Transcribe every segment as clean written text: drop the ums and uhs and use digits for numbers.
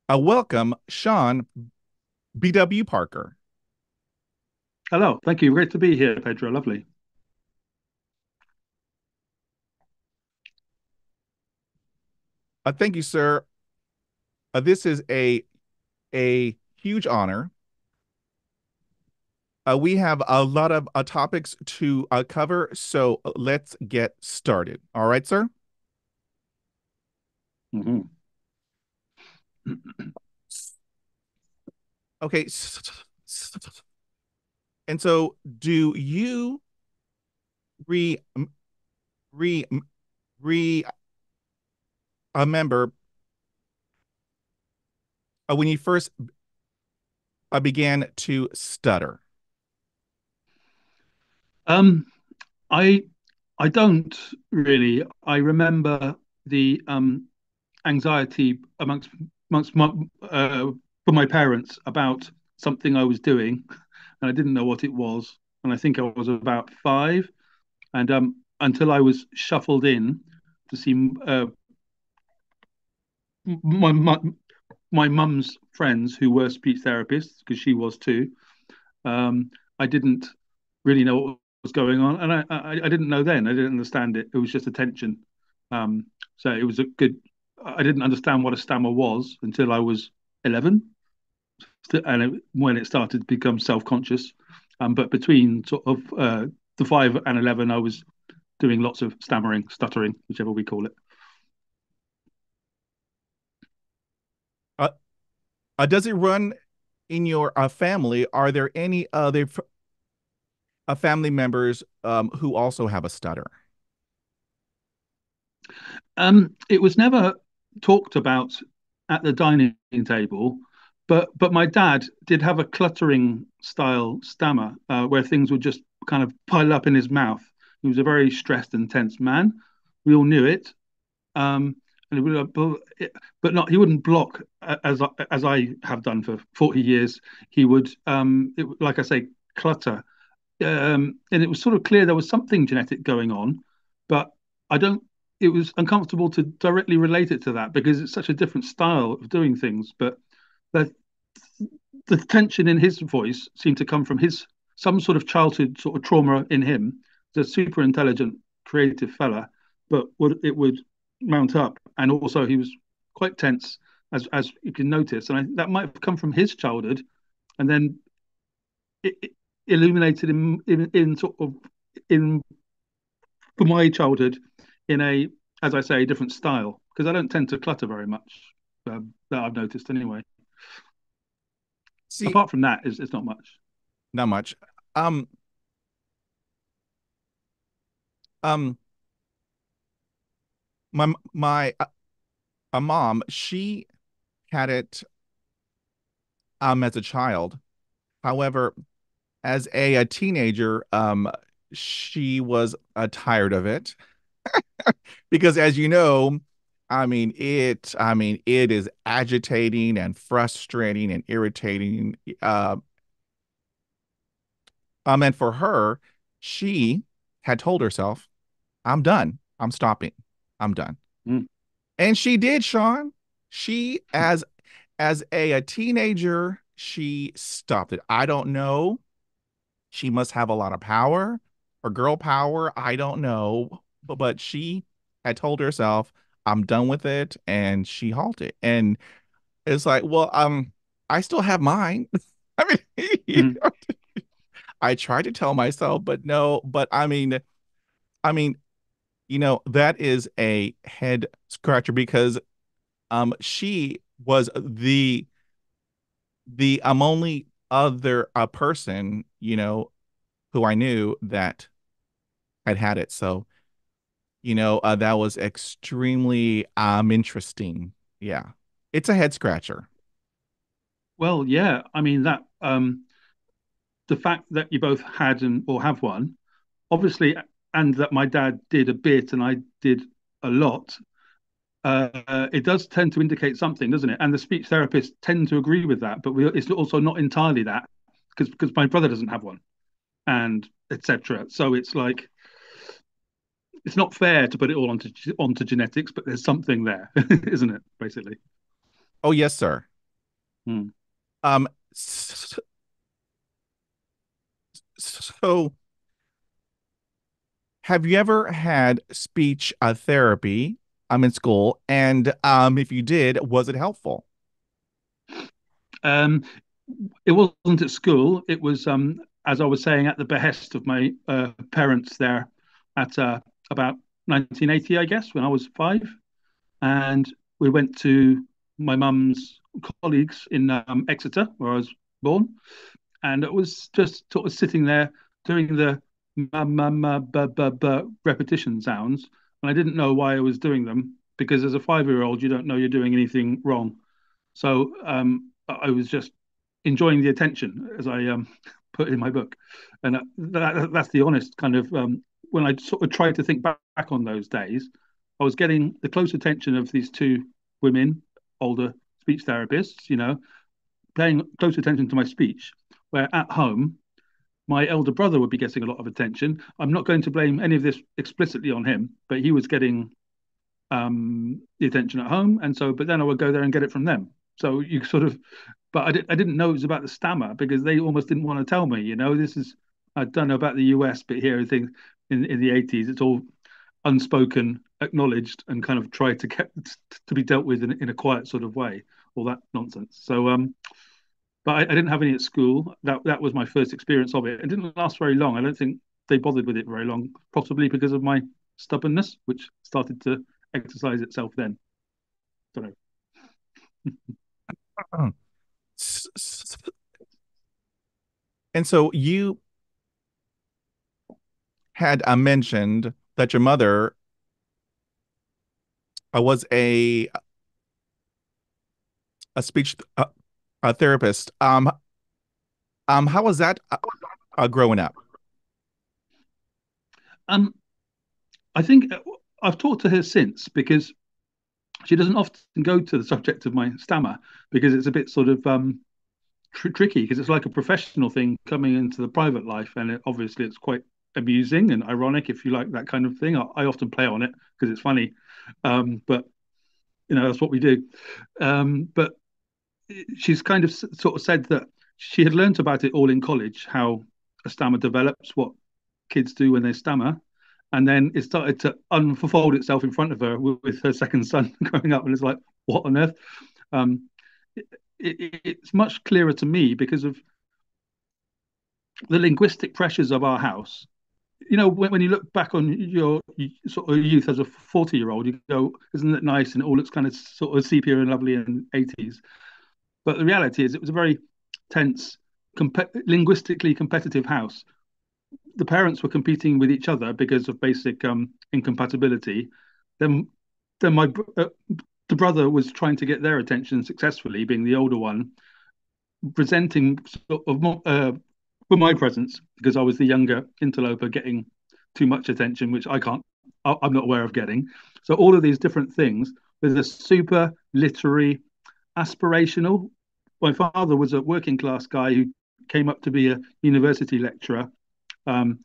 Welcome, Sean B.W. Parker. Hello, thank you. Great to be here, Pedro. Lovely. Thank you, sir. This is a huge honor. We have a lot of topics to cover, so let's get started. All right, sir. Mhm. Okay. And so, do you re re re remember when you first began to stutter? Um, I I don't really. I remember the anxiety amongst my for my parents about something I was doing, and I didn't know what it was. And I think I was about five, and until I was shuffled in to see my my mum's friends who were speech therapists because she was too. I didn't really know what was going on, and I didn't know then. I didn't understand it. It was just attention. So it was a good. I didn't understand what a stammer was until I was 11, when it started to become self-conscious. But between sort of the 5 and 11, I was doing lots of stammering, stuttering, whichever we call it. Uh, does it run in your family? Are there any other family members who also have a stutter? It was never talked about at the dining table, but my dad did have a cluttering style stammer where things would just kind of pile up in his mouth. He was a very stressed and tense man. We all knew it, and it would, but not he wouldn't block as I have done for 40 years. He would, like I say, clutter, and it was sort of clear there was something genetic going on, but I don't. It was uncomfortable to directly relate it to that because it's such a different style of doing things. But the the tension in his voice seemed to come from his some sort of childhood sort of trauma in him. He's a super intelligent, creative fella, but it would mount up, and also he was quite tense, as you can notice, and that might have come from his childhood, and then it illuminated in sort of in for my childhood in a, as I say, a different style because I don't tend to clutter very much, that I've noticed anyway. See, Apart from that, it's not much. not much. Um, um, my a mom, she had it as a child. However, as a teenager, she was tired of it because, as you know, it is agitating and frustrating and irritating. And for her, she had told herself, "I'm done. I'm stopping. I'm done." Mm. And she did, Sean. She, as a teenager, she stopped it. I don't know. She must have a lot of power or girl power. I don't know. But she had told herself, I'm done with it. And she halted. And it's like, well, I still have mine. I mean, Mm. I tried to tell myself, but no, but I mean, that is a head scratcher because she was the only other person, who I knew that had it. So, that was extremely interesting. Yeah. It's a head scratcher. Well, yeah. I mean that the fact that you both had and or have one, obviously, and that my dad did a bit and I did a lot. It does tend to indicate something, doesn't it? And the speech therapists tend to agree with that, but it's also not entirely that because my brother doesn't have one, and etc. So it's like it's not fair to put it all onto genetics, but there's something there, isn't it? Basically. Oh, yes, sir. Mm. Um, s- so have you ever had speech therapy in school? And if you did, was it helpful? Um, it wasn't at school. It was, as I was saying, at the behest of my parents there at about 1980, I guess, when I was 5. And we went to my mum's colleagues in Exeter, where I was born. And it was just sort of sitting there doing the repetition sounds. And I didn't know why I was doing them because as a 5-year old, you don't know you're doing anything wrong. So I was just enjoying the attention as I put in my book, and that's the honest kind of. When I sort of tried to think back on those days, I was getting the close attention of these two women, older speech therapists, paying close attention to my speech. Where at home, my elder brother would be getting a lot of attention. I'm not going to blame any of this explicitly on him, but he was getting the attention at home, and so but then I would go there and get it from them. So you sort of, but I didn't know it was about the stammer because they almost didn't want to tell me. This is I don't know about the US, but here I think in the 80s it's all unspoken, acknowledged, and kind of tried to get to be dealt with in a quiet sort of way. All that nonsense. So but I didn't have any at school. That was my first experience of it. It didn't last very long. I don't think they bothered with it very long, possibly because of my stubbornness, which started to exercise itself then. Don't know. S- s- And so you had mentioned that your mother was a speech a therapist. How was that growing up? Um, I think I've talked to her since because she doesn't often go to the subject of my stammer because it's a bit sort of tricky because it's like a professional thing coming into the private life, and obviously it's quite amusing and ironic if you like that kind of thing. I often play on it because it's funny, but that's what we do. But she's kind of sort of said that she had learnt about it all in college, how a stammer develops, what kids do when they stammer. And then it started to unfold itself in front of her with her second son growing up. And it's like, what on earth? Um, it's much clearer to me because of the linguistic pressures of our house. When you look back on your sort of youth as a 40-year-old, you go, isn't it nice? And it all looks kind of sort of sepia and lovely in the 80s. But the reality is, it was a very tense, linguistically competitive house. The parents were competing with each other because of basic incompatibility. Then, then the brother was trying to get their attention successfully, being the older one, resenting sort of for my presence because I was the younger interloper getting too much attention, which I'm not aware of getting. So all of these different things with a super literary, aspirational. My father was a working class guy who came up to be a university lecturer, um,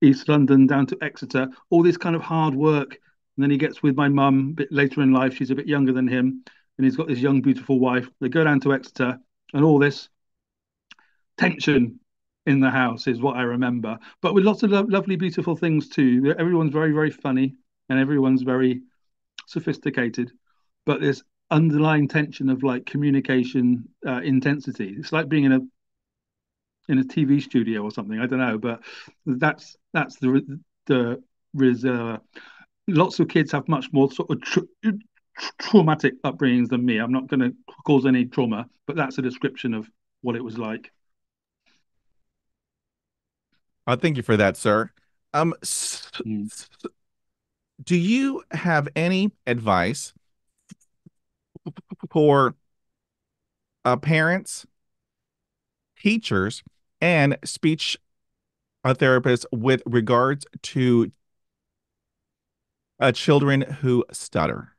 East London down to Exeter, all this kind of hard work. And then he gets with my mum a bit later in life. She's a bit younger than him. And he's got this young, beautiful wife. They go down to Exeter, and all this tension in the house is what I remember. But with lots of lovely, beautiful things too. Everyone's very, very funny and everyone's very sophisticated. But there's underlying tension of like communication intensity. It's like being in a TV studio or something. I don't know, but that's the reserve. Lots of kids have much more sort of traumatic upbringings than me. I'm not going to cause any trauma, but that's a description of what it was like. Thank you for that, sir. Mm. Do you have any advice for parents, teachers, and speech therapists with regards to children who stutter?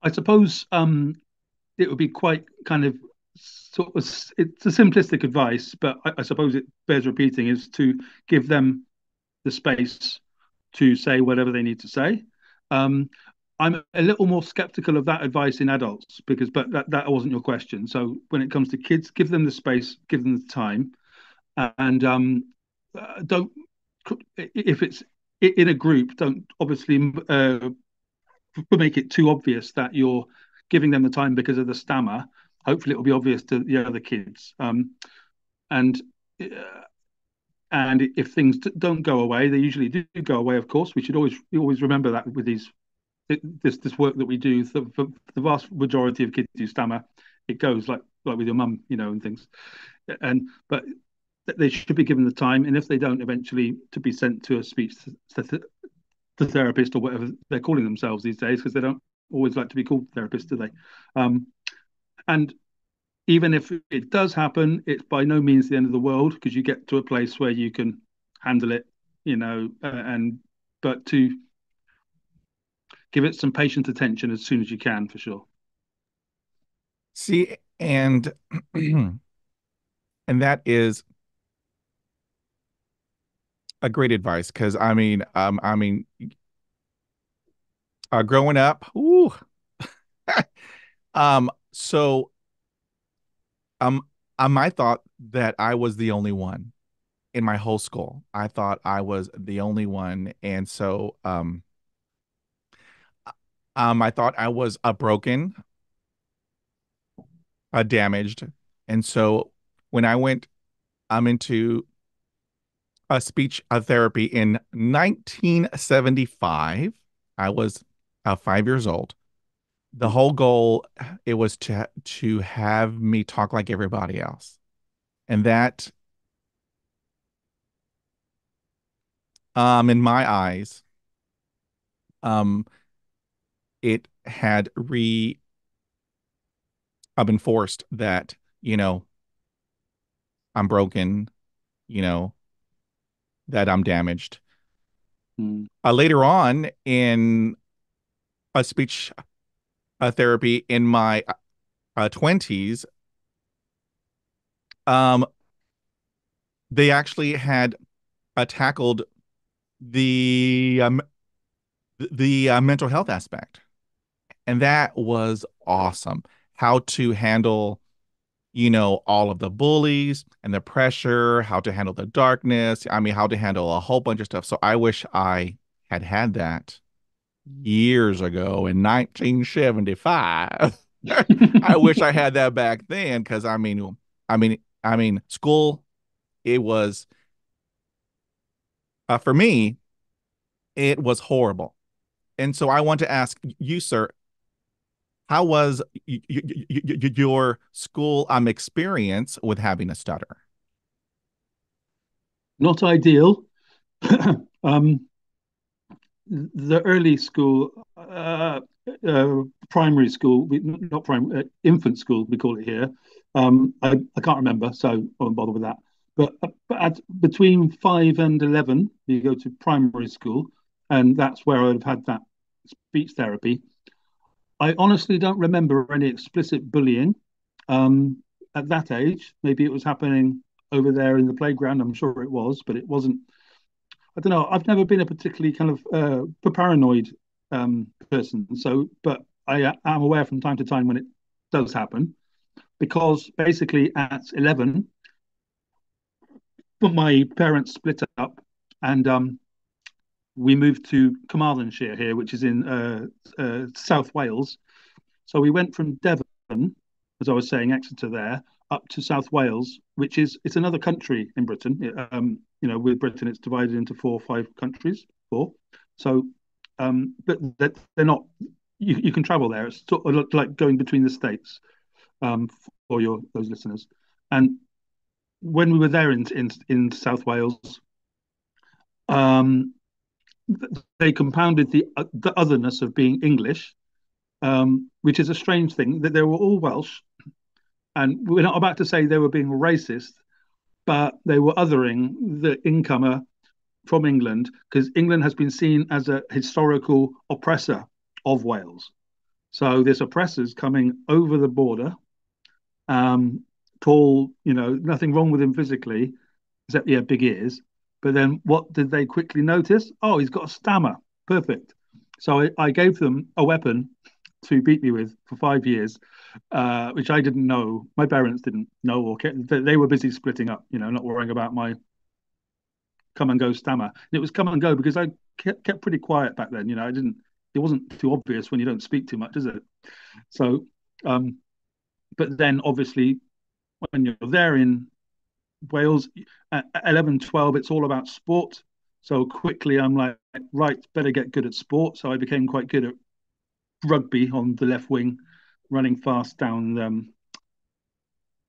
I suppose it would be quite kind of sort of it's a simplistic advice, but I suppose it bears repeating is to give them the space to say whatever they need to say. Um, I'm a little more skeptical of that advice in adults because, but that wasn't your question. So when it comes to kids, give them the space, give them the time, and don't if it's in a group, don't obviously make it too obvious that you're giving them the time because of the stammer. Hopefully, it will be obvious to the other kids. And uh, and if things don't go away, they usually do go away. Of course, we always remember that with this work that we do. For the vast majority of kids who stammer, it goes like with your mum, and things. And but they should be given the time, and if they don't, eventually to be sent to a speech the therapist or whatever they're calling themselves these days, because they don't always like to be called therapists, do they? And even if it does happen, it's by no means the end of the world because you get to a place where you can handle it, and but to give it some patient attention as soon as you can, for sure. See, and and that is a great advice because growing up, ooh, so um, I thought that I was the only one in my whole school. I thought I was the only one, and so I thought I was a broken, a damaged, and so when I went, into a speech therapy in 1975. I was 5 years old. The whole goal it was to have me talk like everybody else, and that in my eyes um it had re enforced that I'm broken, you know that I'm damaged. Mm. Later on in a speech therapy in my 20s, um they actually had tackled the mental health aspect, and that was awesome. How to handle all of the bullies and the pressure, how to handle the darkness. I mean, how to handle a whole bunch of stuff. So I wish I had that years ago in 1975. I wish I had that back then because school, it was for me, it was horrible. And so I want to ask you, sir, how was your school experience with having a stutter? Not ideal. um, the early school, primary school, not primary, infant school, we call it here. I can't remember, so I won't bother with that. But between 5 and 11, you go to primary school, and that's where I'd have had that speech therapy. I honestly don't remember any explicit bullying at that age. Maybe it was happening over there in the playground. I'm sure it was, but it wasn't. I don't know. I've never been a particularly kind of paranoid person. So, but am aware from time to time when it does happen because basically at 11, my parents split up and we moved to Carmarthenshire here, which is in South Wales. So we went from Devon, as I was saying, Exeter there, up to South Wales, which is it's another country in Britain. With Britain, it's divided into 4 or 5 countries. Four. So, but they're not. You can travel there. It's sort of like going between the states um, for your those listeners. And when we were there in South Wales, um, they compounded the otherness of being English, which is a strange thing that they were all Welsh. And we're not about to say they were being racist, but they were othering the incomer from England because England has been seen as a historical oppressor of Wales. So this oppressor's coming over the border, tall, nothing wrong with him physically, except he had big ears. But then what did they quickly notice? Oh, he's got a stammer. Perfect. So I gave them a weapon to beat me with for 5 years, which I didn't know. My parents didn't know or care. They were busy splitting up, not worrying about my come and go stammer. And it was come and go because I kept pretty quiet back then. I didn't. It wasn't too obvious when you don't speak too much, is it? So, um, but then obviously when you're there in Wales at 11, 12, it's all about sport. So quickly I'm like, right, better get good at sport. So I became quite good at rugby on the left wing, running fast down,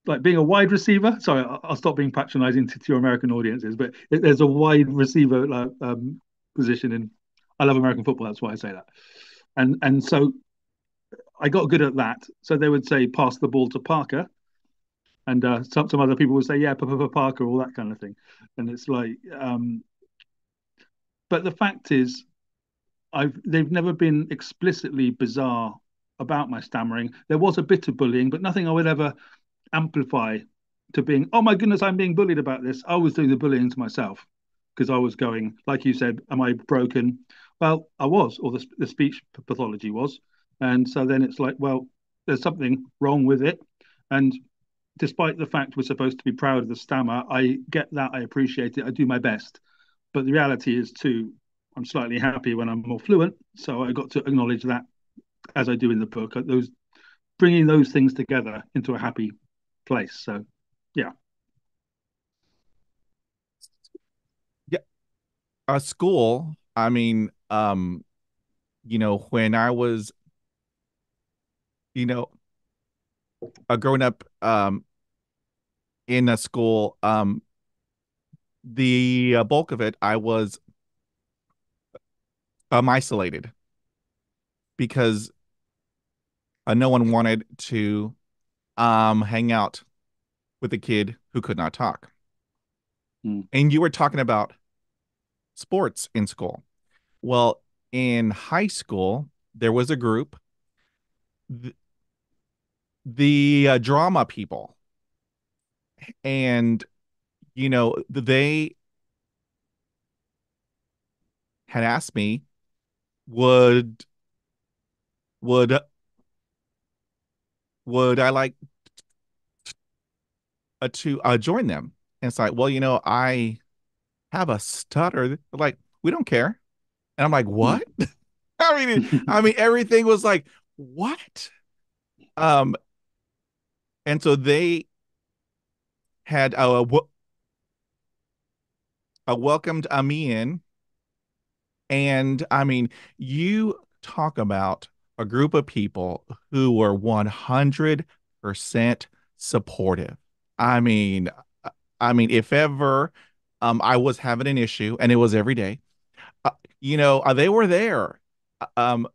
like being a wide receiver. Sorry, I'll stop being patronizing to your American audiences, but there's a wide receiver position in. I love American football. That's why I say that. And so I got good at that. So they would say pass the ball to Parker, and some other people would say yeah, Parker, all that kind of thing. And it's like, but the fact is, they've never been explicitly bizarre about my stammering. There was a bit of bullying, but nothing I would ever amplify to being, oh my goodness, I'm being bullied about this. I was doing the bullying to myself because I was going, like you said, am I broken? Well, I was, or the speech pathology was. And so then it's like, well, there's something wrong with it. And despite the fact we're supposed to be proud of the stammer, I get that. I appreciate it. I do my best. But the reality is, too, I'm slightly happy when I'm more fluent. So I got to acknowledge that as I do in the book, those bringing those things together into a happy place. So, yeah. Yeah, school. I mean, when I was, you know, growing up, in a school, the bulk of it, I was isolated because no one wanted to hang out with a kid who could not talk. Mm. And you were talking about sports in school. Well, in high school, there was a group, the drama people, and they had asked me, would would would I like to join them? And it's like, well, I have a stutter. They're like, we don't care. And I'm like, Mm. what? I mean, everything was like, what? Um, and so they had welcomed me in, and I mean, you talk about a group of people who were 100% supportive. I mean, if ever I was having an issue, and it was every day, uh, they were there. Um,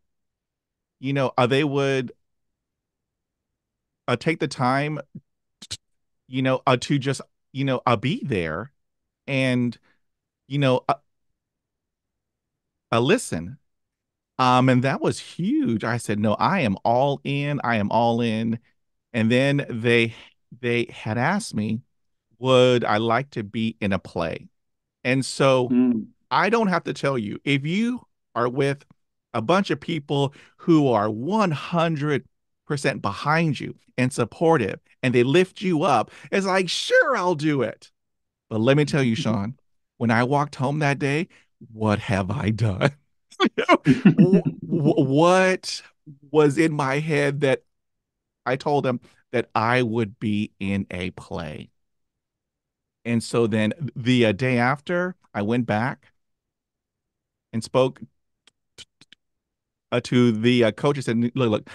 they would take the time, to just, be there and, you know, uh, listen. And that was huge. I said, no, I am all in. I am all in. And then they had asked me, would I like to be in a play? And so Mm. I don't have to tell you, if you are with a bunch of people who are 100% behind you and supportive and they lift you up, it's like, sure, I'll do it. But let me tell you, Sean, when I walked home that day, what have I done? What was in my head that I told them that I would be in a play? And so then the day after, I went back and spoke to the coach. And said, look,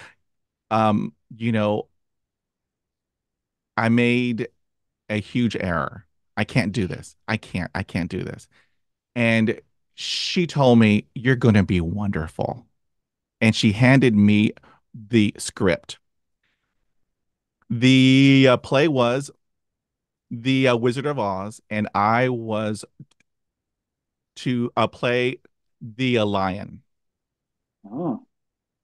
um, you know, I made a huge error. I can't do this. I can't do this. And she told me, you're going to be wonderful. And she handed me the script. The play was The Wizard of Oz, and I was to play the lion. Oh.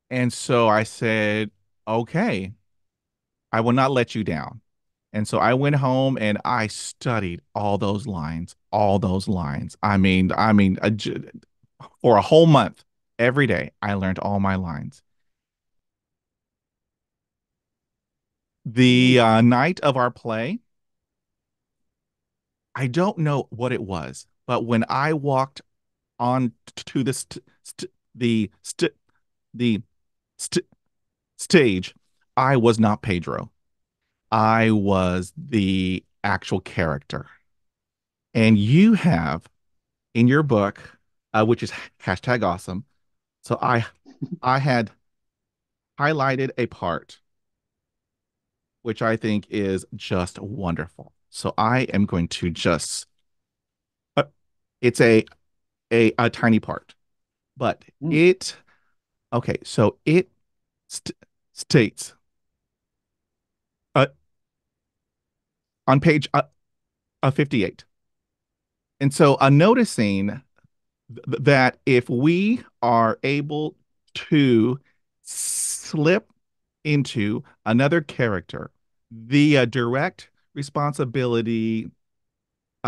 And so I said, okay, I will not let you down. And so I went home and I studied all those lines, all those lines. For a whole month, Every day I learned all my lines. The Ooh. night of our play, I don't know what it was, but when I walked on to the the st stage, I was not Pedro. I was the actual character. And you have in your book, which is hashtag awesome. So I had highlighted a part which I think is just wonderful. So I am going to just uh, it's a tiny part, but Mm. it okay. So it st states uh, on page 58, and so noticing that if we are able to slip into another character, the direct responsibility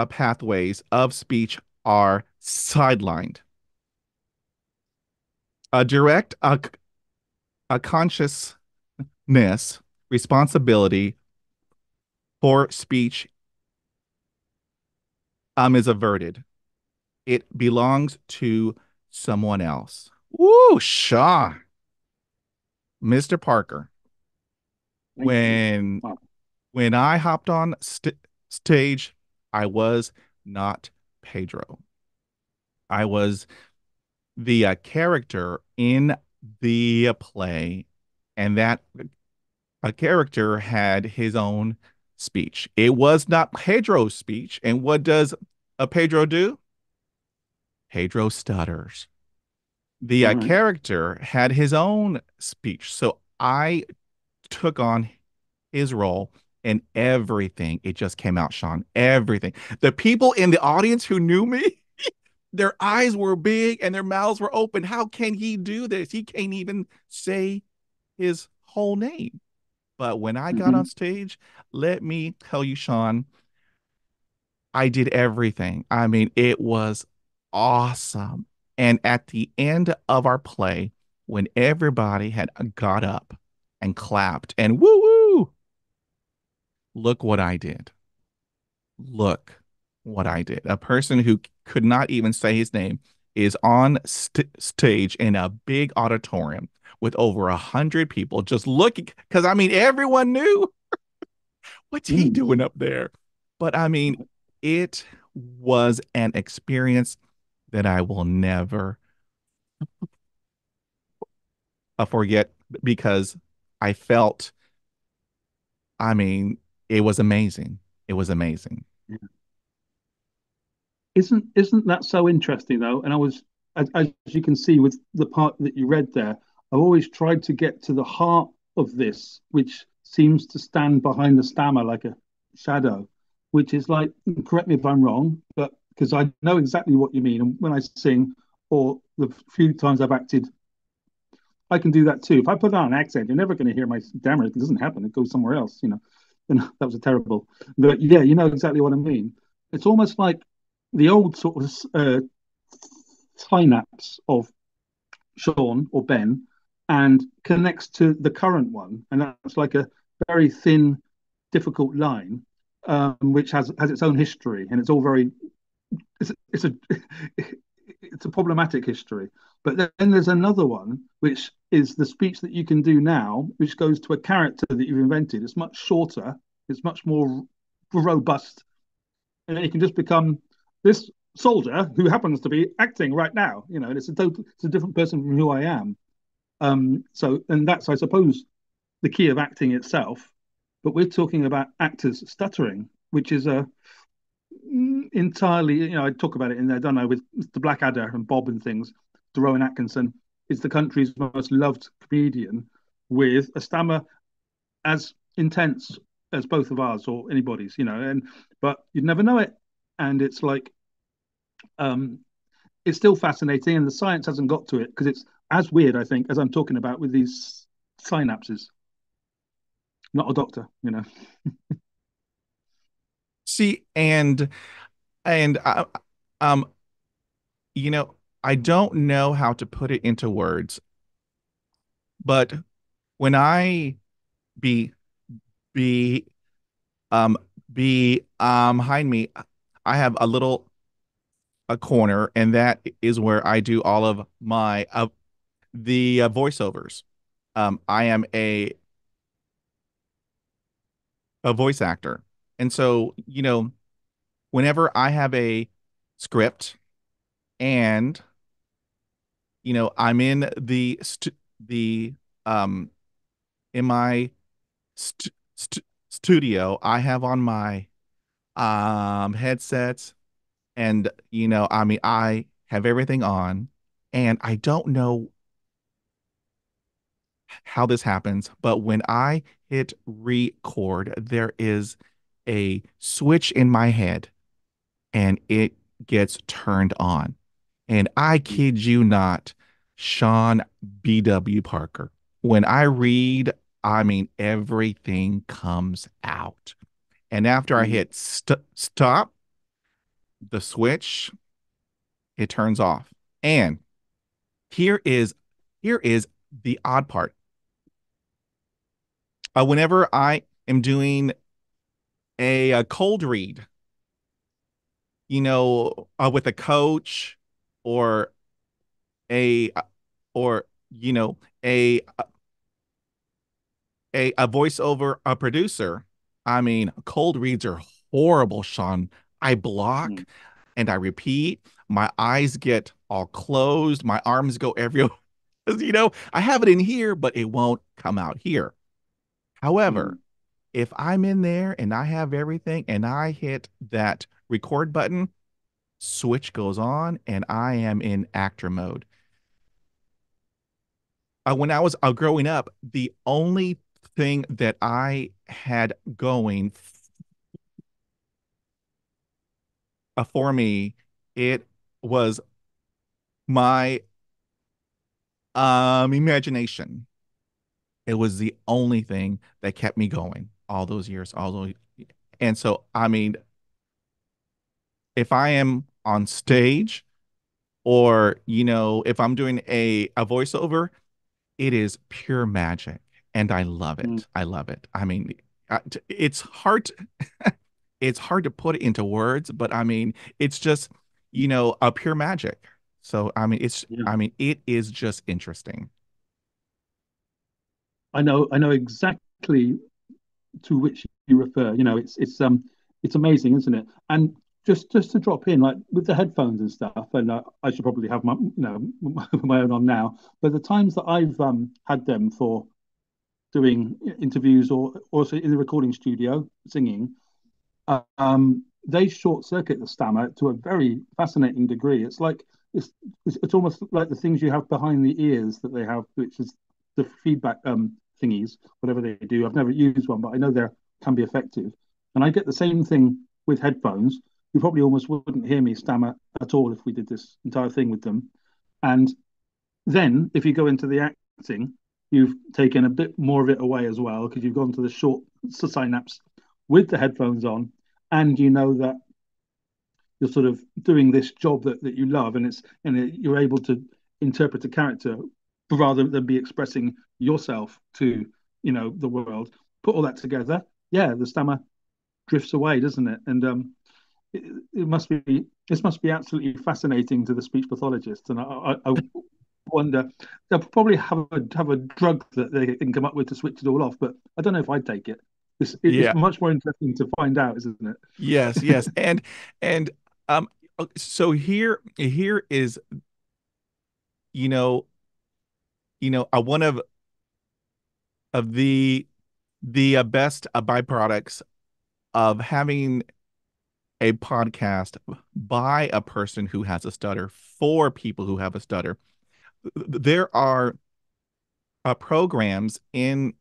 pathways of speech are sidelined. A direct, a consciousness responsibility for speech is averted. It belongs to someone else. Woo, Shaw, Mr. Parker. Thank you. When Wow. when I hopped on stage, I was not Pedro. I was the character in the play, and that a character had his own speech. It was not Pedro's speech. And what does a Pedro do? Pedro stutters. The All right. character had his own speech. So I took on his role and everything. It just came out, Sean. Everything. The people in the audience who knew me, their eyes were big and their mouths were open. How can he do this? He can't even say his whole name. But when I got on Hmm. stage, let me tell you, Sean, I did everything. I mean, it was awesome. And at the end of our play, when everybody had got up and clapped and woo woo, look what I did. Look what I did. A person who could not even say his name is on stage in a big auditorium with over 100 people just looking. Because I mean, everyone knew what's he Mm. doing up there? But I mean, it was an experience that I will never forget because I felt, I mean, it was amazing. It was amazing. Isn't that so interesting though? And as you can see with the part that you read there, I've always tried to get to the heart of this, which seems to stand behind the stammer like a shadow, which is like, correct me if I'm wrong, but because I know exactly what you mean. And when I sing, or the few times I've acted, I can do that too. If I put on an accent, you're never going to hear my stammer. It doesn't happen. It goes somewhere else, you know. And that was a terrible. But yeah, you know exactly what I mean. It's almost like the old sort of synapse of Sean or Ben and connects to the current one. And that's like a very thin, difficult line, which has its own history. And it's all very, it's a, it's a problematic history. But then there's another one, which is the speech that you can do now, which goes to a character that you've invented. It's much shorter, it's much more robust, and then you can just become this soldier who happens to be acting right now. You know, and it's a different person from who I am. And that's, I suppose, the key of acting itself. But we're talking about actors stuttering, which is a entirely, I talk about it in there, don't I, with the Blackadder and Bob and things. Rowan Atkinson is the country's most loved comedian with a stammer as intense as both of ours or anybody's, and but you'd never know it. And it's like, um, it's still fascinating, and the science hasn't got to it because it's as weird, I think, as I'm talking about with these synapses. Not a doctor. See, and um, you know, I don't know how to put it into words, but when I be be um behind me, I have a corner, and that is where I do all of my the voiceovers. I am a voice actor, and so whenever I have a script and I'm in the um in my studio, I have on my headsets, and I have everything on, and I don't know how this happens, but when I hit record, there is a switch in my head and it gets turned on. And I kid you not, Sean B.W. Parker. When I read, I mean, everything comes out. And after I Mm, hit stop, the switch, it turns off. And here is here is the odd part. Whenever I am doing a cold read, with a coach or a or a a voiceover a producer. I mean, cold reads are horrible, Sean. I block mm, and I repeat. My eyes get all closed. My arms go everywhere. I have it in here, but it won't come out here. However, mm. if I'm in there and I have everything and I hit that record button, switch goes on and I am in actor mode. When I was growing up, the only thing that I had going for me, it was my imagination. It was the only thing that kept me going all those years, and so I mean, if I am on stage or if I'm doing a voiceover, it is pure magic, and I love Mm. it. I love it. I mean, it's hard. It's hard to put it into words, but I mean, it's just, a pure magic. So Yeah, I mean, it is just interesting. I know exactly to which you refer. You know, it's amazing, isn't it? And just to drop in, like with the headphones and stuff, and I should probably have my my own on now. But the times that I've had them for doing interviews or also in the recording studio singing, they short circuit the stammer to a very fascinating degree. It's like it's almost like the things you have behind the ears that they have, which is the feedback thingies, whatever they do. I've never used one, but I know they can be effective. And I get the same thing with headphones. You probably almost wouldn't hear me stammer at all if we did this entire thing with them. And then if you go into the acting, you've taken a bit more of it away as well because you've gone to the short synapse with the headphones on, and you know that you're sort of doing this job that you love, and you're able to interpret a character rather than be expressing yourself to the world. Put all that together, yeah, the stammer drifts away, doesn't it? And it must be this must be absolutely fascinating to the speech pathologist, and I wonder they'll probably have a drug that they can come up with to switch it all off. But I don't know if I'd take it. It's Yeah. much more interesting to find out, isn't it? Yes, yes. And so here is, you know, one of the best byproducts of having a podcast by a person who has a stutter for people who have a stutter. There are programs in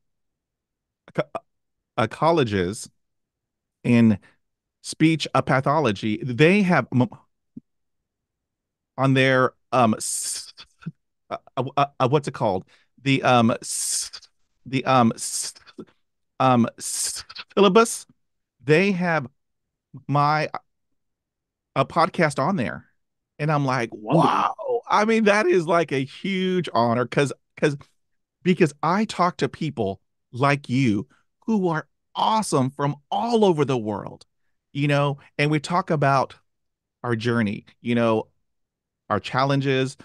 colleges in speech pathology. They have on their what's it called? The the syllabus. They have my a podcast on there. And I'm like, Wonderful. wow. I mean, that is like a huge honor because I talk to people like you who are awesome from all over the world, and we talk about our journey, our challenges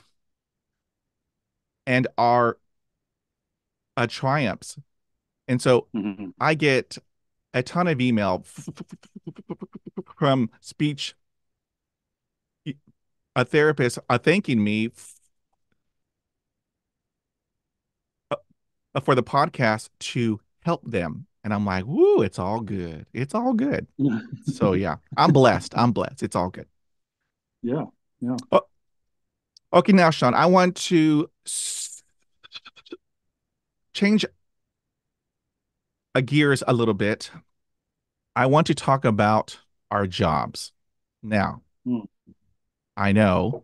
and our triumphs. And so Mhm. I get a ton of email from speech a therapist thanking me for the podcast to help them. And I'm like, woo, it's all good. It's all good. Yeah. So yeah, I'm blessed. I'm blessed. It's all good. Yeah. Yeah. Oh, okay, now, Sean, I want to change gears a little bit. I want to talk about our jobs. Now, Mm. I know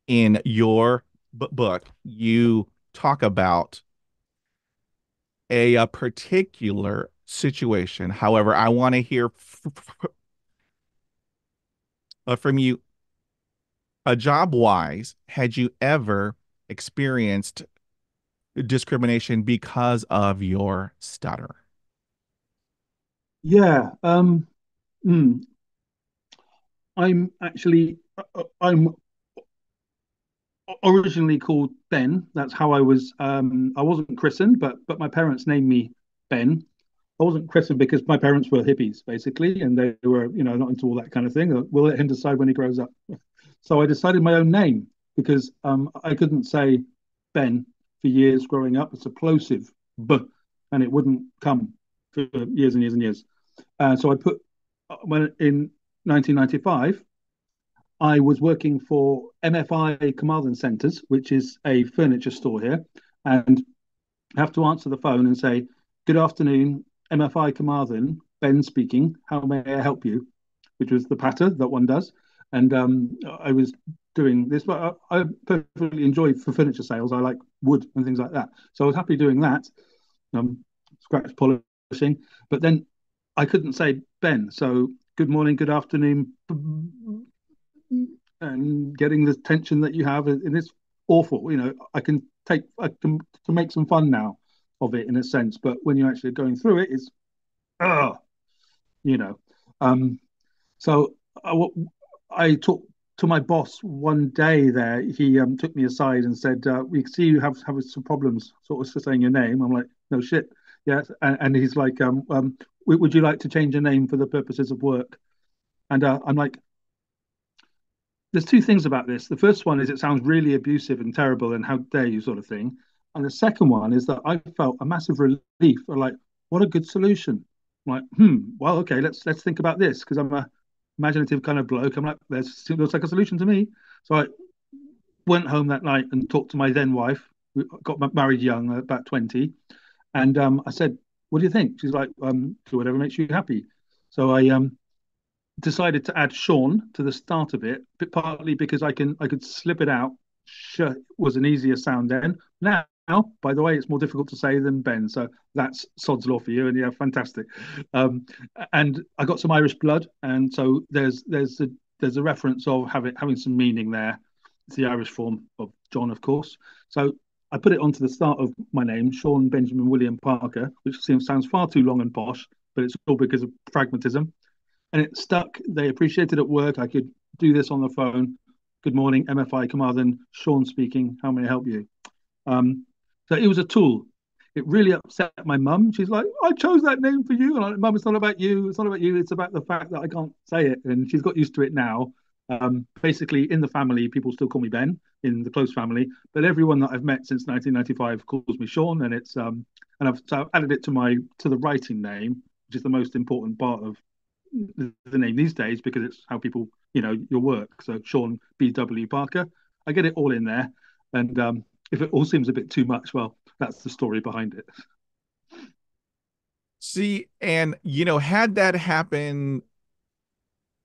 in your book, you talk about a particular situation. However, I want to hear from you, job wise, had you ever experienced discrimination because of your stutter? Yeah. Mm, I'm actually I'm originally called Ben. That's how I was. I wasn't christened, but my parents named me Ben. I wasn't christened because my parents were hippies, basically, and they were, not into all that kind of thing. We'll let him decide when he grows up. So I decided my own name because I couldn't say Ben for years growing up. It's a plosive B, and it wouldn't come for years and years and years. So I put when in 1995, I was working for MFI Carmarthen Centres, which is a furniture store here, and have to answer the phone and say, "Good afternoon, MFI Carmarthen, Ben speaking. How may I help you?" Which was the patter that one does. And I was doing this, but I perfectly enjoy for furniture sales. I like wood and things like that, so I was happy doing that, scratch polishing. But then I couldn't say Ben, so good morning, good afternoon, and getting the tension that you have, and it's awful. I can make some fun now of it in a sense, but when you're actually going through it, it's oh, you know. Um, so I talked to my boss one day there. He took me aside and said, "We see you have some problems, sort of saying your name." I'm like, "No shit, yeah." And he's like, "Would you like to change your name for the purposes of work?" And I'm like, there's two things about this. The first one is it sounds really abusive and terrible, and how dare you, sort of thing. And the second one is that I felt a massive relief, or like, what a good solution. I'm like, well, okay, let's think about this because I'm a imaginative kind of bloke. I'm like, this looks like a solution to me. So I went home that night and talked to my then wife. We got married young, about 20, and I said, "What do you think?" She's like, "Do whatever makes you happy." So I decided to add Sean to the start of it, but partly because I could slip it out. Was an easier sound then. Now, by the way, it's more difficult to say than Ben, so that's sod's law for you. And yeah, fantastic. Um, and I got some Irish blood, and so there's a reference of having some meaning there. It's the Irish form of John, of course. So I put it onto the start of my name, Sean Benjamin William Parker, which sounds far too long and posh, but it's all because of pragmatism, and it stuck. They appreciated at work. I could do this on the phone. Good morning, MFI Carmarthen. Sean speaking. How may I help you? Um, so it was a tool. It really upset my mum. She's like, I chose that name for you. And I'm like, Mum, it's not about you. It's not about you. It's about the fact that I can't say it. And she's got used to it now. Basically, in the family, people still call me Ben in the close family, but everyone that I've met since 1995 calls me Sean, and I've added it to the writing name, which is the most important part of the name these days because it's how people, your work. So Sean B.W. Parker, I get it all in there. And if it all seems a bit too much, well, that's the story behind it. See, and had that happen,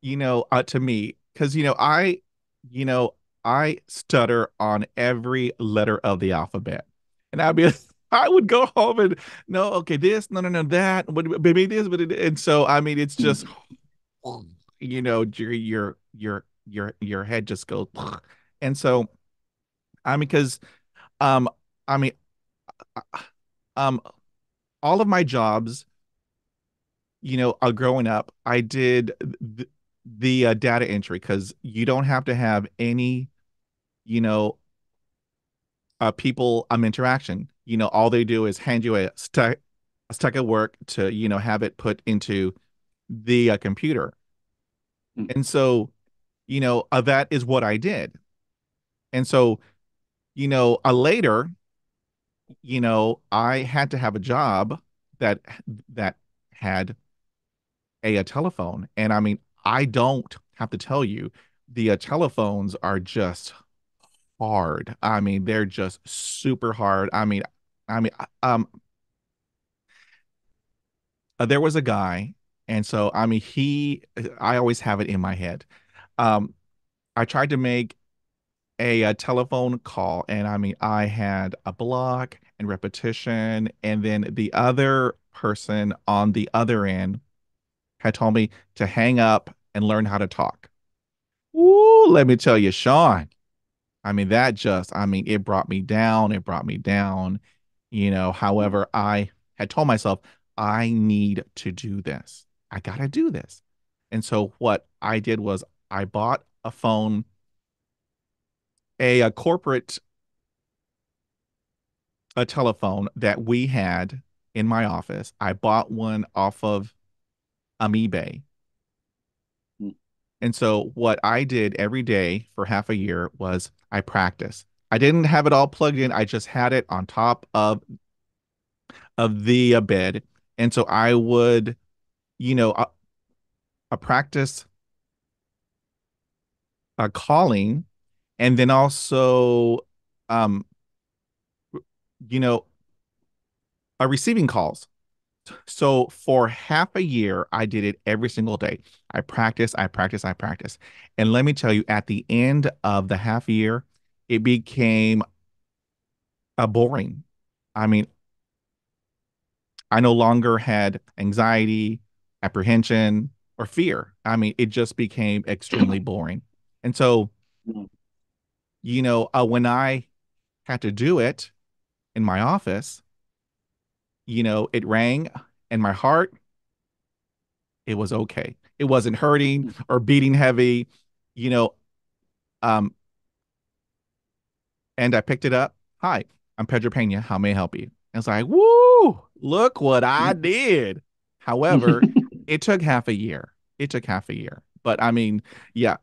to me, because you know, I stutter on every letter of the alphabet, and I would go home and no, okay, this, no, no, no, that, but maybe this, and so I mean, it's just, you're your head just goes. And so I mean, because um I mean um all of my jobs, growing up, I did the data entry because you don't have to have any, you know, people interaction. All they do is hand you a stack of work to, have it put into the computer. Mm. And so, that is what I did. And so, later, I had to have a job that that had a telephone. And I mean, I don't have to tell you, the telephones are just hard. I mean, they're just super hard. I mean, there was a guy, and so I mean, I always have it in my head. Um, I tried to make a telephone call, and I mean, I had a block and repetition, and then the other person on the other end had told me to hang up and learn how to talk. Ooh, let me tell you, Sean. I mean, I mean, it brought me down. It brought me down. Mm. However, I had told myself, I need to do this. I got to do this. And so what I did was I bought a phone, a corporate a telephone that we had in my office. I bought one off of eBay. Mm. And so what I did every day for half a year was I practiced. I didn't have it all plugged in. I just had it on top of the bed. And so I would, practice calling, and then also, um, you know, receiving calls. So for half a year, I did it every single day. I practice, I practice, I practice. And let me tell you, at the end of the half year, it became boring. I mean, I no longer had anxiety, apprehension, or fear. I mean, it just became extremely boring. And so, Mm. when I had to do it in my office, it rang and my heart, it was okay. It wasn't hurting Mm. or beating heavy, you know, um, and I picked it up. Hi, I'm Pedro Pena. How may I help you? And it's like, woo, look what I did. However, it took half a year. It took half a year. But I mean, yeah,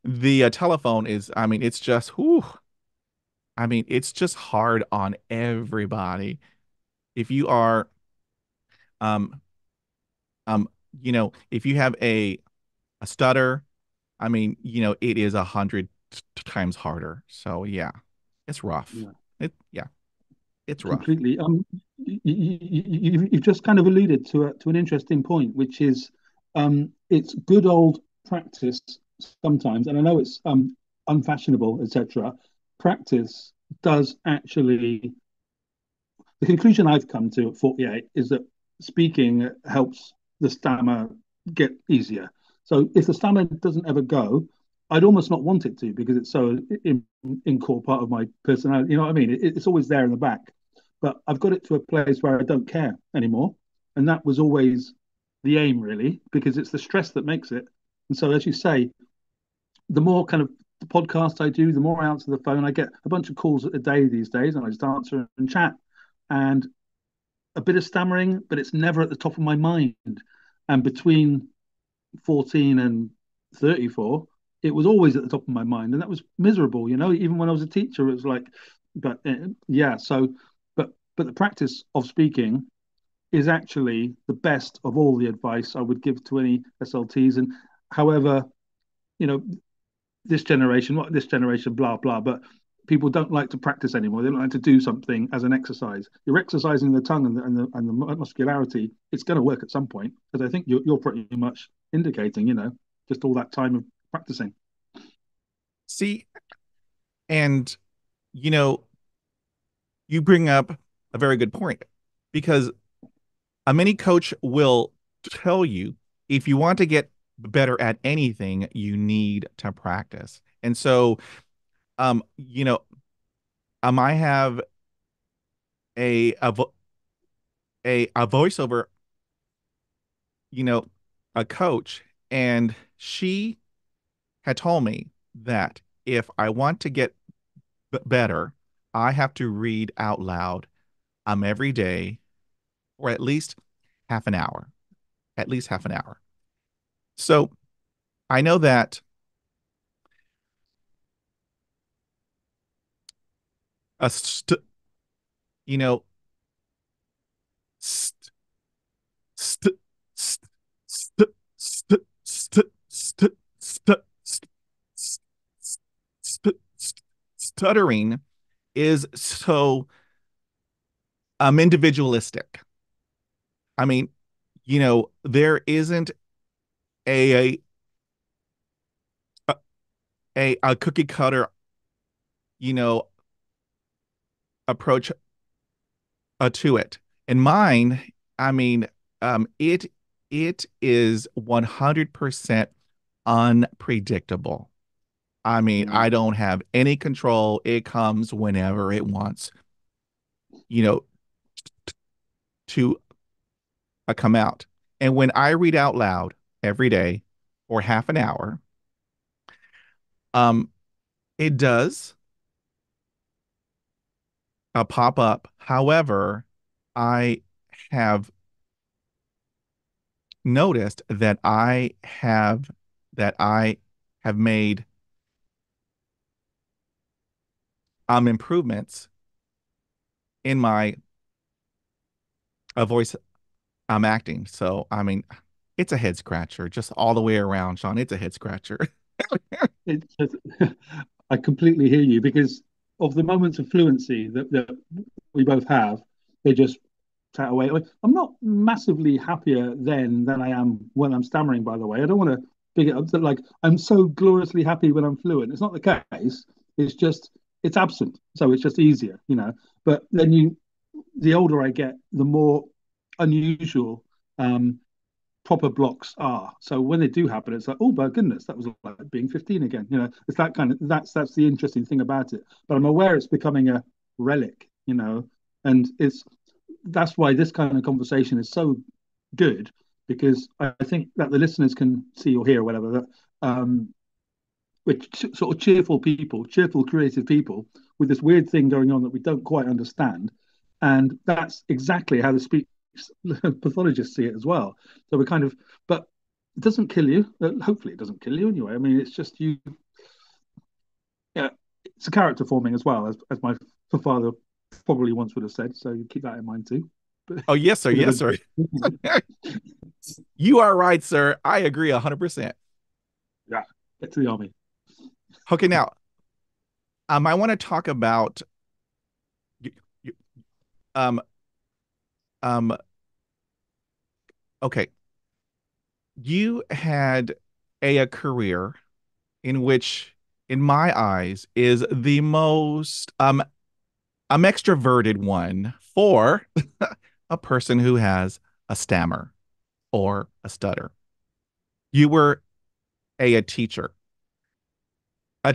the telephone is, I mean, it's just, whew, I mean, it's just hard on everybody. If you are, um, if you have a stutter, I mean, it is 100 times harder. So yeah, it's rough. Yeah. Yeah, it's rough. Completely. You've just kind of alluded to an interesting point, which is it's good old practice sometimes, and I know it's unfashionable, etc. Practice does actually. The conclusion I've come to at 48 is that speaking helps the stammer get easier. So if the stammer doesn't ever go, I'd almost not want it to because it's so in core part of my personality. You know what I mean? It's always there in the back, but I've got it to a place where I don't care anymore, and that was always the aim, really, because it's the stress that makes it. And so, as you say, the more kind of the podcast I do, the more I answer the phone. I get a bunch of calls a day these days, and I just answer and chat. And a bit of stammering, but it's never at the top of my mind. And between 14 and 34, it was always at the top of my mind. And that was miserable, even when I was a teacher, it was like, but yeah, so, but the practice of speaking is actually the best of all the advice I would give to any SLTs. And however, you know, this generation, blah, blah. But people don't like to practice anymore. They don't like to do something as an exercise. You're exercising the tongue and the muscularity. It's going to work at some point. Because I think you're pretty much indicating, just all that time of practicing. See, and you know, you bring up a very good point because a mini coach will tell you if you want to get better at anything, you need to practice. And so, you know, I have a a voiceover, you know, a coach, and she had told me that if I want to get better, I have to read out loud every day or at least half an hour, at least half an hour. So I know that a you know st st st st st st st st st stuttering is so individualistic. I mean, there isn't a a, a cookie cutter, you know, approach to it. And mine, I mean, it is 100% unpredictable. I mean, Yeah. I don't have any control. It comes whenever it wants, you know, to come out. And when I read out loud every day or half an hour, um, it does pop up. However, I have noticed that I have made improvements in my voice acting. So I mean, it's a head scratcher just all the way around, Sean. It's a head scratcher. It's I completely hear you because of the moments of fluency that we both have, they just chat away. I'm not massively happier then than I am when I'm stammering, by the way. I don't want to big it up to like I'm so gloriously happy when I'm fluent. It's not the case. It's just it's absent. So it's just easier, you know. But then the older I get, the more unusual proper blocks are. So when they do happen, it's like, oh my goodness, that was like being 15 again. You know, it's that kind of that's the interesting thing about it. But I'm aware it's becoming a relic, you know, and it's that's why this kind of conversation is so good because I think that the listeners can see or hear or whatever that sort of cheerful people, cheerful, creative people with this weird thing going on that we don't quite understand. And that's exactly how the speech pathologists see it as well. So we're kind of, but it doesn't kill you. Hopefully, it doesn't kill you anyway. I mean, it's just you. Yeah, it's a character forming as well, as my father probably once would have said. So you keep that in mind too. But Oh, yes, sir. bit of Yes, a sir. You are right, sir. I agree 100%. yeah. Get to the army. Okay, now, I want to talk about um um okay, you had a career in which, in my eyes, is the most extroverted one for a person who has a stammer or a stutter. You were a teacher.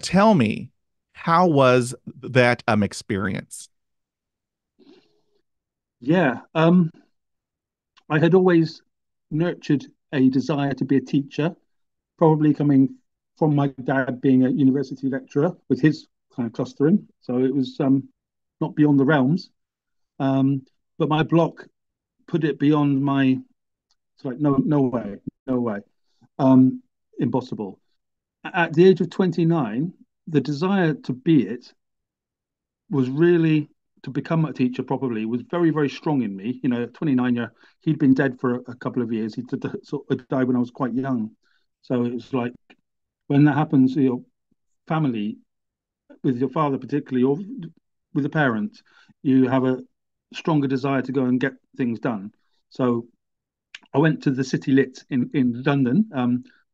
Tell me, how was that experience? Yeah. I had always nurtured a desire to be a teacher, probably coming from my dad being a university lecturer with his kind of clustering. So it was not beyond the realms. Um, but my block put it beyond my. It's like no, no way, no way, um, impossible. At the age of 29, the desire to be it was really to become a teacher properly was very very strong in me. You know, at 29 year he'd been dead for a couple of years. He sort of died when I was quite young, so it was like when that happens to your family, with your father particularly, or with a parent, you have a stronger desire to go and get things done. So I went to the City Lit in London,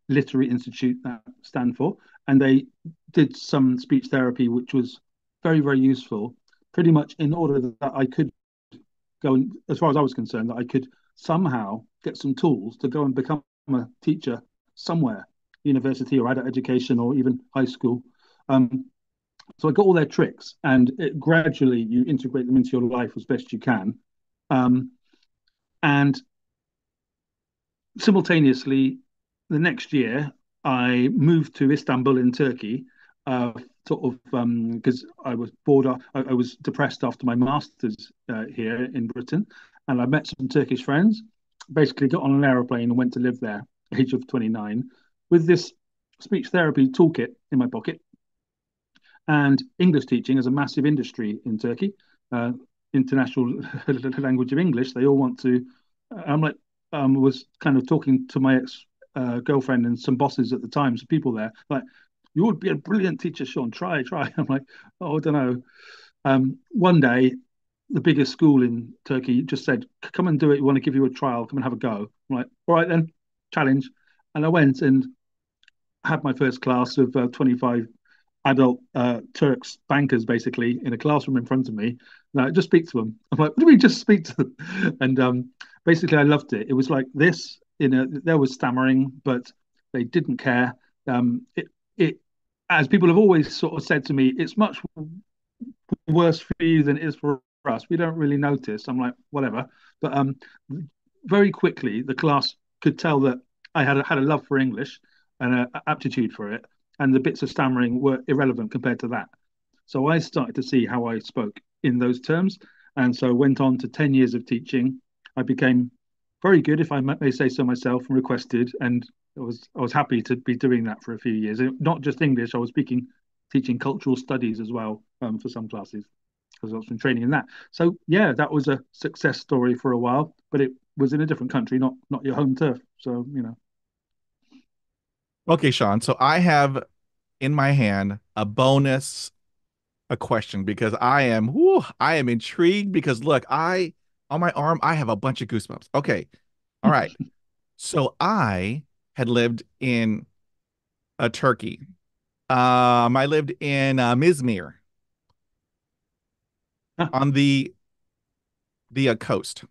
Literary Institute that stand for, and they did some speech therapy, which was very, very useful, pretty much in order that I could go and, as far as I was concerned, that I could somehow get some tools to go and become a teacher somewhere, university or adult education or even high school. Um, so I got all their tricks, and gradually you integrate them into your life as best you can. Um, and simultaneously, the next year, I moved to Istanbul in Turkey, sort of because I was bored. I was depressed after my masters here in Britain, and I met some Turkish friends. Basically, got on an aeroplane and went to live there, age of 29, with this speech therapy toolkit in my pocket. And English teaching is a massive industry in Turkey. Uh, International language of English. They all want to. I'm like, was kind of talking to my ex girlfriend and some bosses at the time, some people there, like, you would be a brilliant teacher, Sean. Try, try. I'm like, oh, I don't know. One day, the biggest school in Turkey just said, come and do it. We want to give you a trial. Come and have a go. I'm like, all right then, challenge. And I went and had my first class of 25 adult Turks, bankers, basically, in a classroom in front of me. Like, just speak to them. I'm like, what do we just speak to them? And basically, I loved it. It was like this. There was stammering, but they didn't care. It, as people have always sort of said to me, it's much worse for you than it is for us. We don't really notice. I'm like, whatever. But very quickly, the class could tell that I had a love for English and an aptitude for it, and the bits of stammering were irrelevant compared to that. So I started to see how I spoke in those terms, and so went on to 10 years of teaching. I became very good, if I may say so myself, and requested, and I was happy to be doing that for a few years. Not just English, I was teaching cultural studies as well for some classes because I've been training in that. So yeah, that was a success story for a while, but it was in a different country, not your home turf. So Okay, Sean. So I have in my hand a bonus, a question because I am intrigued because look, I on my arm I have a bunch of goosebumps. Okay. All right. So I had lived in Turkey. I lived in Izmir ah, on the coast.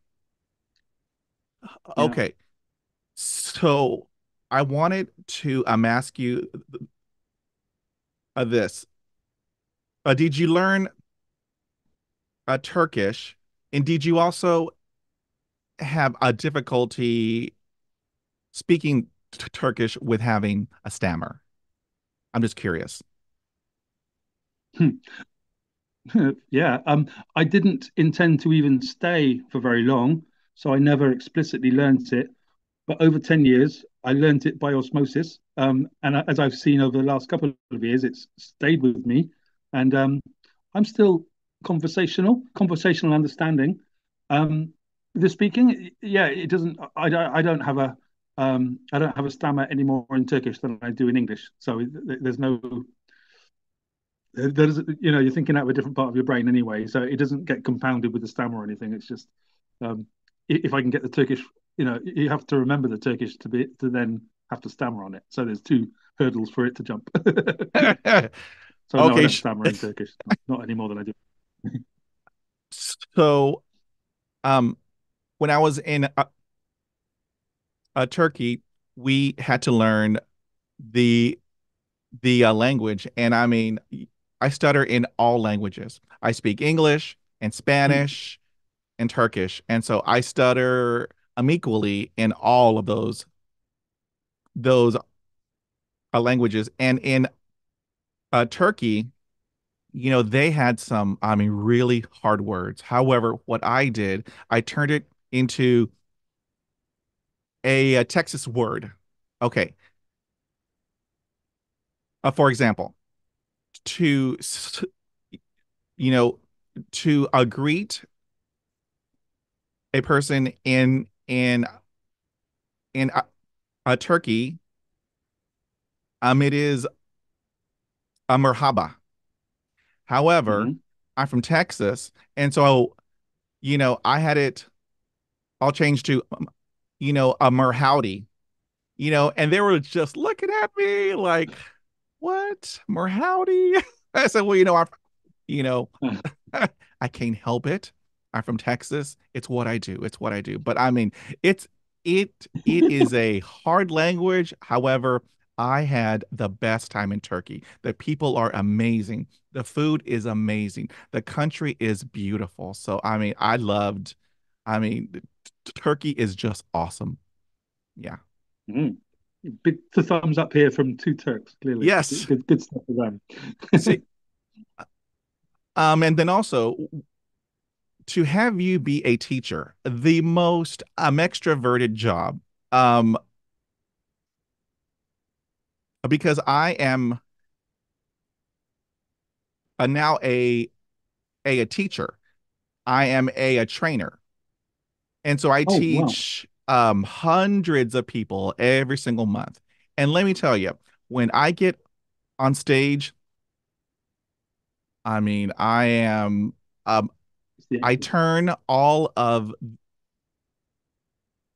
yeah. Okay. So I wanted to ask you this. Did you learn Turkish? And did you also have a difficulty speaking Turkish with having a stammer? I'm just curious. Yeah, I didn't intend to even stay for very long, so I never explicitly learnt it. But over 10 years, I learnt it by osmosis. And as I've seen over the last couple of years, it's stayed with me. And I'm still conversational understanding. The speaking, yeah, it doesn't, I don't have a stammer any more in Turkish than I do in English. So there's no, you're thinking out of a different part of your brain anyway, so it doesn't get compounded with the stammer or anything. It's just if I can get the Turkish, you have to remember the Turkish to then have to stammer on it. So there's two hurdles for it to jump. So no, I Okay. don't stammer in Turkish, not any more than I do. So, um, when I was in Turkey, we had to learn the the language, and I mean, I stutter in all languages. I speak English and Spanish and Turkish, and so I stutter equally in all of those languages. And in Turkey, they had some, I mean, really hard words. However, what I did, I turned it into a Texas word. Okay. For example, to, you know, to greet a person in Turkey, it is a merhaba. However, Mm-hmm. I'm from Texas, and so I had it all changed to a merhowdy. And they were just looking at me like, what? More howdy? I said, well, you know, I can't help it. I'm from Texas. It's what I do. It's what I do. But I mean, it's it is a hard language. However, I had the best time in Turkey. The people are amazing. The food is amazing. The country is beautiful. So I mean, I mean, Turkey is just awesome. Yeah. Mm. Big thumbs up here from two Turks, clearly. Yes. Good stuff for them. See, and then also to have you be a teacher, the most extroverted job. Um, because I am now a teacher. I am a trainer. And so I Oh, wow. teach hundreds of people every single month. And let me tell you, when I get on stage, I mean, um, It's the I extra. turn all of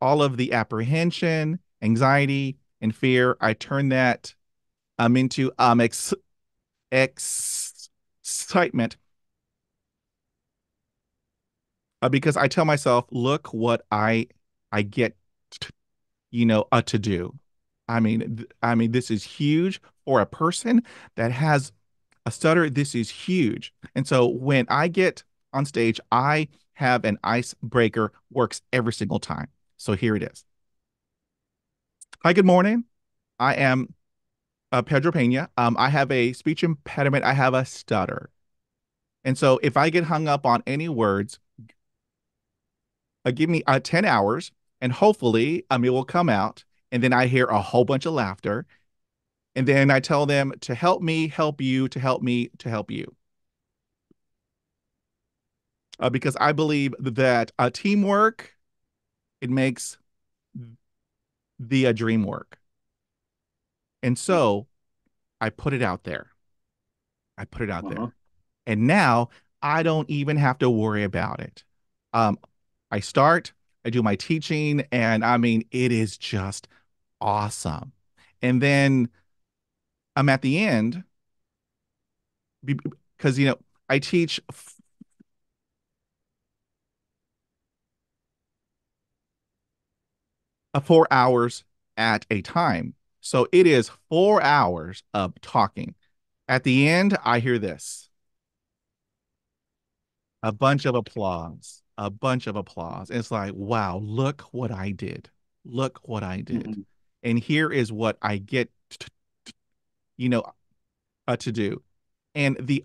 the apprehension, anxiety, and fear. I turn that into excitement because I tell myself, look what I get, to do. I mean, this is huge for a person that has a stutter. This is huge, and so when I get on stage, I have an icebreaker works every single time. So here it is. Hi, good morning. I am Pedro Pena. I have a speech impediment. I have a stutter, and so if I get hung up on any words, give me 10 hours and hopefully it will come out. And then I hear a whole bunch of laughter. And then I tell them to help me, help you, to help me, to help you. Because I believe that teamwork, it makes the dream work. And so I put it out there. I put it out Uh-huh. there. And now I don't even have to worry about it. Um, I start, I do my teaching, and I mean, it is just awesome. And then I'm at the end because I teach 4 hours at a time. So it is 4 hours of talking. At the end, I hear this a bunch of applause, a bunch of applause. It's like, wow, look what I did. Look what I did. Mhm. And here is what I get, you know, to do. And the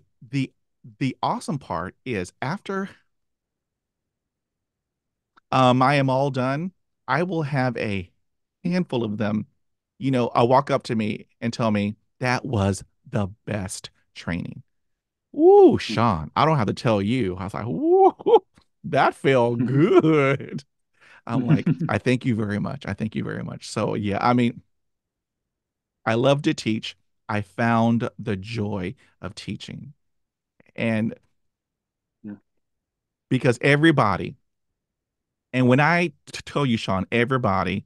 awesome part is after I am all done, I will have a handful of them, walk up to me and tell me that was the best training. Ooh, Sean, I don't have to tell you. I was like, woo, that felt good. I'm like, I thank you very much. I thank you very much. So yeah, I mean, I love to teach. I found the joy of teaching. And Yeah. because everybody, and when I tell you, Sean, everybody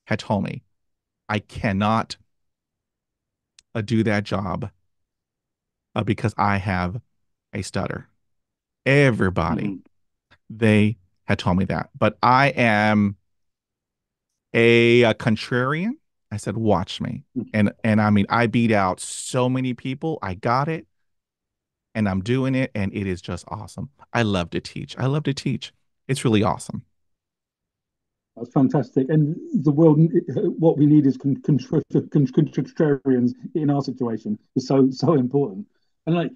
had told me I cannot do that job because I have a stutter. Everybody, Mhm. they had told me that. But I am a contrarian. I said, watch me. And I mean, I beat out so many people. I got it and I'm doing it and it is just awesome. I love to teach. I love to teach. It's really awesome. That's fantastic. And the world, what we need is contrarians in our situation is so important. And like,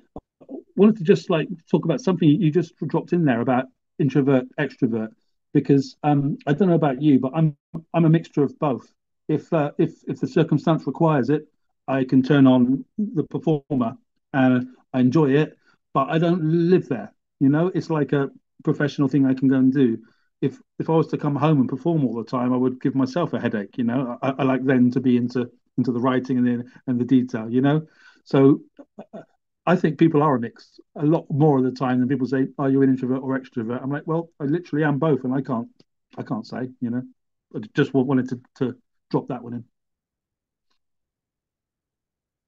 wanted to just like talk about something you just dropped in there about introvert, extrovert, because I don't know about you, but I'm a mixture of both. If the circumstance requires it, I can turn on the performer and I enjoy it, but I don't live there. You know, it's like a professional thing I can go and do. If I was to come home and perform all the time, I would give myself a headache. You know, I like then to be into the writing and the detail. You know, so I think people are a mix a lot more of the time than people say, "Are you an introvert or extrovert?" I'm like, well, I literally am both, and I can't say. You know, I just wanted to drop that one in.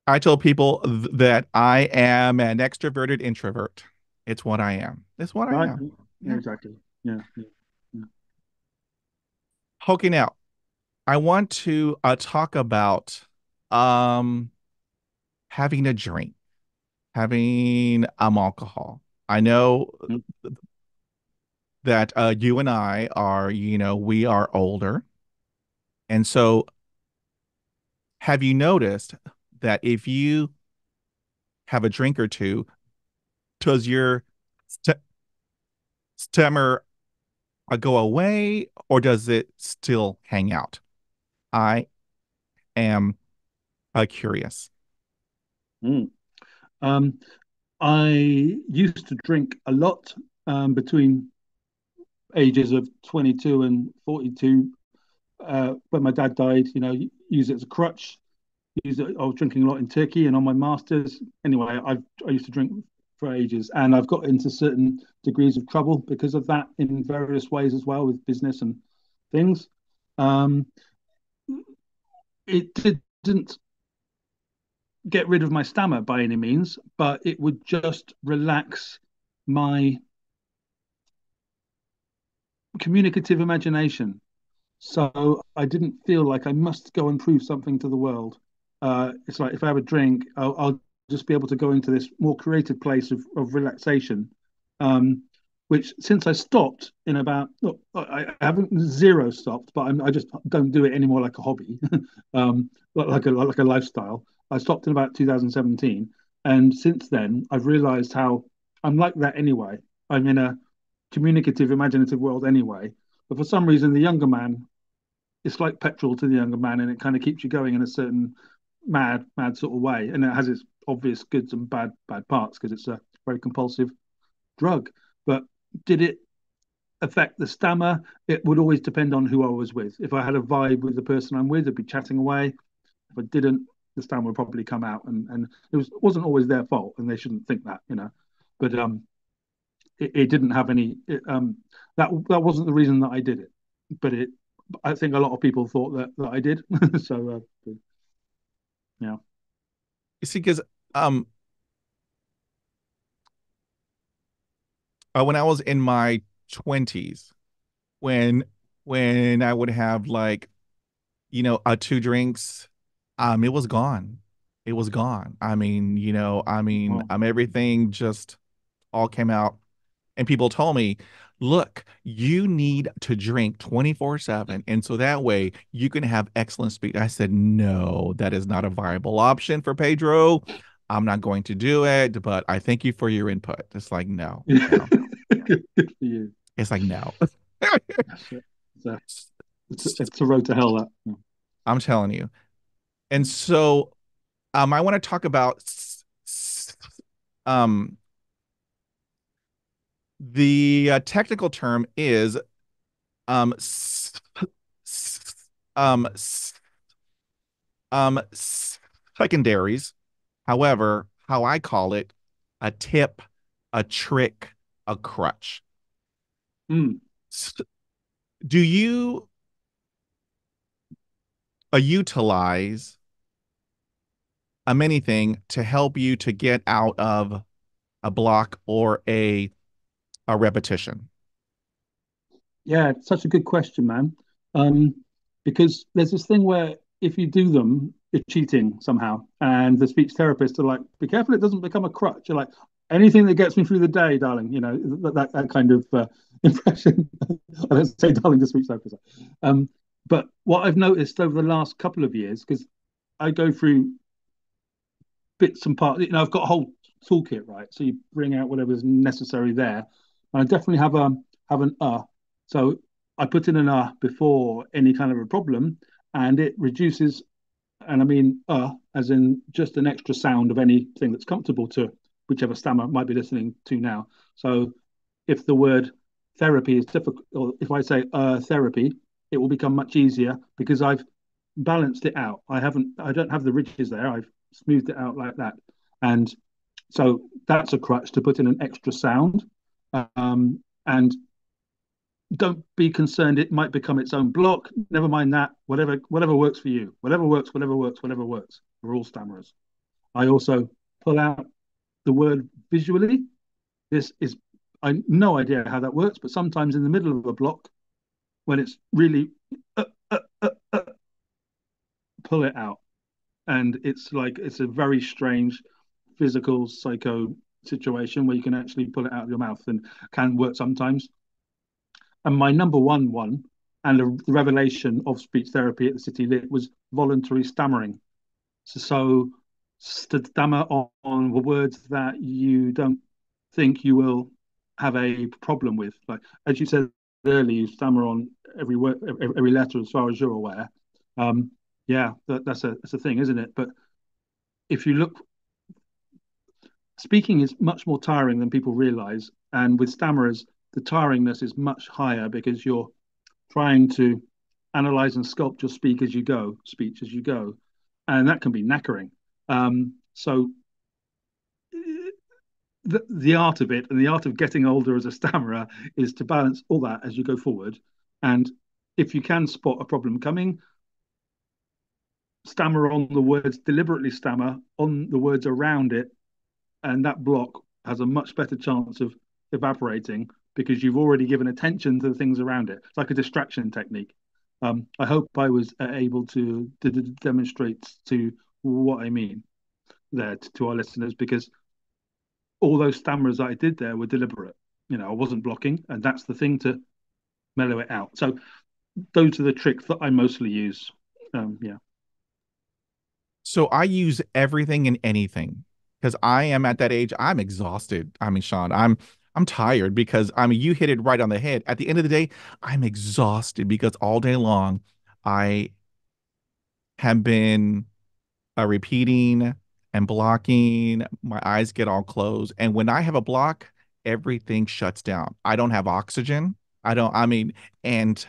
I told people that I am an extroverted introvert. It's what I am. It's what I Right? am. Yeah, Yeah. exactly. Yeah, yeah, yeah. Okay, now I want to talk about um having a drink, having alcohol. I know that you and I are, we are older. And so have you noticed that if you have a drink or two, does your st stammer go away or does it still hang out? I am curious. Mm. Um, I used to drink a lot between ages of 22 and 42. When my dad died, use it as a crutch. I was drinking a lot in Turkey and on my masters. Anyway, I used to drink for ages, and I've got into certain degrees of trouble because of that in various ways as well with business and things. Um, it didn't get rid of my stammer by any means, but it would just relax my communicative imagination. So I didn't feel like I must go and prove something to the world. It's like if I have a drink, I'll just be able to go into this more creative place of relaxation. Um, which since I stopped in about, look, I haven't zero stopped, but I just don't do it anymore like a hobby, like a lifestyle. I stopped in about 2017, and since then I've realised how I'm like that anyway. I'm in a communicative, imaginative world anyway. But for some reason, the younger man, it's like petrol to the younger man, and it kind of keeps you going in a certain mad sort of way. And it has its obvious goods and bad parts because it's a very compulsive drug. But did it affect the stammer? It would always depend on who I was with. If I had a vibe with the person I'm with, I'd be chatting away. If I didn't, the stammer would probably come out, and wasn't always their fault, and they shouldn't think that. But it didn't have any. That wasn't the reason that I did it, but it. I think a lot of people thought that I did. So yeah. You see, because um, when I was in my 20s, when I would have like, two drinks, it was gone. It was gone. Oh. Everything just all came out. And people told me, look, you need to drink 24/7. And so that way you can have excellent speed. I said, no, that is not a viable option for Pedro. I'm not going to do it, but I thank you for your input. It's like, no, no. Good for you. It's like, no. That's it. It's a road to hell. That. Yeah. I'm telling you. And so I want to talk about um, the technical term is um, um, secondaries. However, how I call it, a tip, a trick, a crutch. Mm. Do you utilize anything to help you to get out of a block or a repetition? Yeah, it's such a good question, man. Um, because there's this thing where if you do them, you're cheating somehow. And the speech therapists are like, be careful it doesn't become a crutch. You're like, anything that gets me through the day, darling, that kind of impression. I don't say darling to speech therapists. But what I've noticed over the last couple of years, because I go through bits and parts, I've got a whole toolkit, right? So you bring out whatever's necessary there. And I definitely have an so I put in an before any kind of a problem, and it reduces, and I mean as in just an extra sound of anything that's comfortable to whichever stammer might be listening to now. So if the word therapy is difficult, or if I say therapy, it will become much easier because I've balanced it out. I don't have the ridges there. I've smoothed it out like that. And so that's a crutch to put in an extra sound. And don't be concerned it might become its own block. Never mind that. Whatever works for you. Whatever works. We're all stammerers. I also pull out the word visually. This is I no idea how that works, but sometimes in the middle of a block, when it's really uh, uh, pull it out, and it's like it's a very strange physical psycho situation where you can actually pull it out of your mouth and can work sometimes. And my number one and the revelation of speech therapy at the City Lit was voluntary stammering. So stammer on the words that you don't think you will have a problem with. Like as you said earlier, you stammer on every word, every letter, as far as you're aware. Um, yeah, that's a thing, isn't it? But if you look, speaking is much more tiring than people realize, and with stammerers, the tiringness is much higher because you're trying to analyze and sculpt your speech as you go, and that can be knackering. So the art of it and the art of getting older as a stammerer is to balance all that as you go forward. And if you can spot a problem coming, stammer on the words, deliberately stammer on the words around it, and that block has a much better chance of evaporating because you've already given attention to the things around it. It's like a distraction technique. I hope I was able to demonstrate to what I mean there to our listeners because all those stammers that I did there were deliberate. You know, I wasn't blocking, and that's the thing to mellow it out. So those are the tricks that I mostly use. Yeah, So I use everything and anything because I am at that age. I'm exhausted. I mean, Sean, I'm tired because I mean you hit it right on the head. At the end of the day, I'm exhausted because all day long I have been repeating and blocking. My eyes get all closed, and when I have a block, everything shuts down. I don't have oxygen. I don't. I mean, and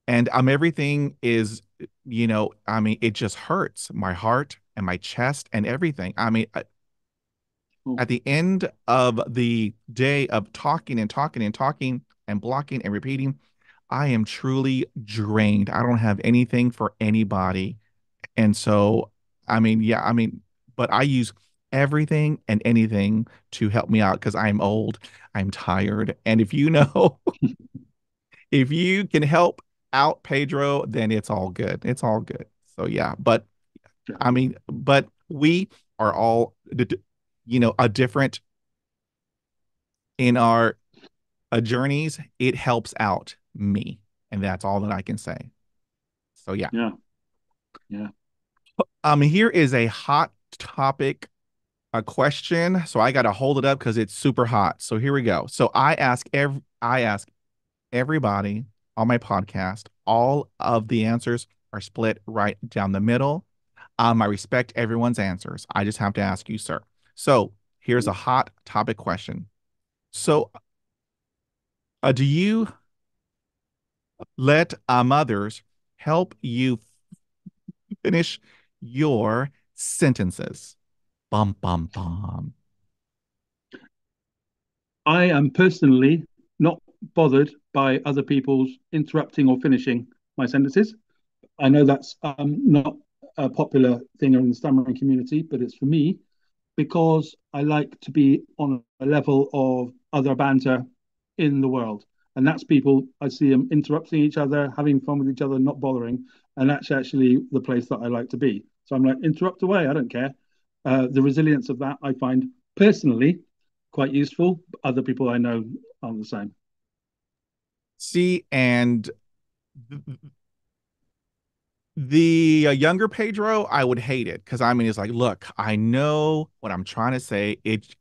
everything is, I mean, it just hurts my heart and my chest and everything. I mean, cool. at the end of the day of talking and talking and talking and blocking and repeating, I am truly drained. I don't have anything for anybody. And so, I mean, yeah, I mean, but I use everything and anything to help me out because I'm old, I'm tired. And if you know, if you can help out Pedro, then it's all good. It's all good. So yeah, but Yeah, I mean, but we are all, a different in our journeys. It helps out me, and that's all that I can say. So yeah, yeah, yeah. here is a hot topic, a question. So I got to hold it up because it's super hot. So here we go. So I ask everybody on my podcast. All of the answers are split right down the middle. I respect everyone's answers. I just have to ask you, sir. So here's a hot topic question. So, do you let mothers help you finish your sentences? Bum, bum, bum. I am personally not bothered by other people's interrupting or finishing my sentences. I know that's not a popular thing in the stammering community, but it's for me because I like to be on a level of other banter in the world. And that's people, I see them interrupting each other, having fun with each other, not bothering. And that's actually the place that I like to be. So I'm like, interrupt away, I don't care. The resilience of that I find personally quite useful. Other people I know aren't the same. See, and the younger Pedro, I would hate it because I mean, it's like, look, I know what I'm trying to say. It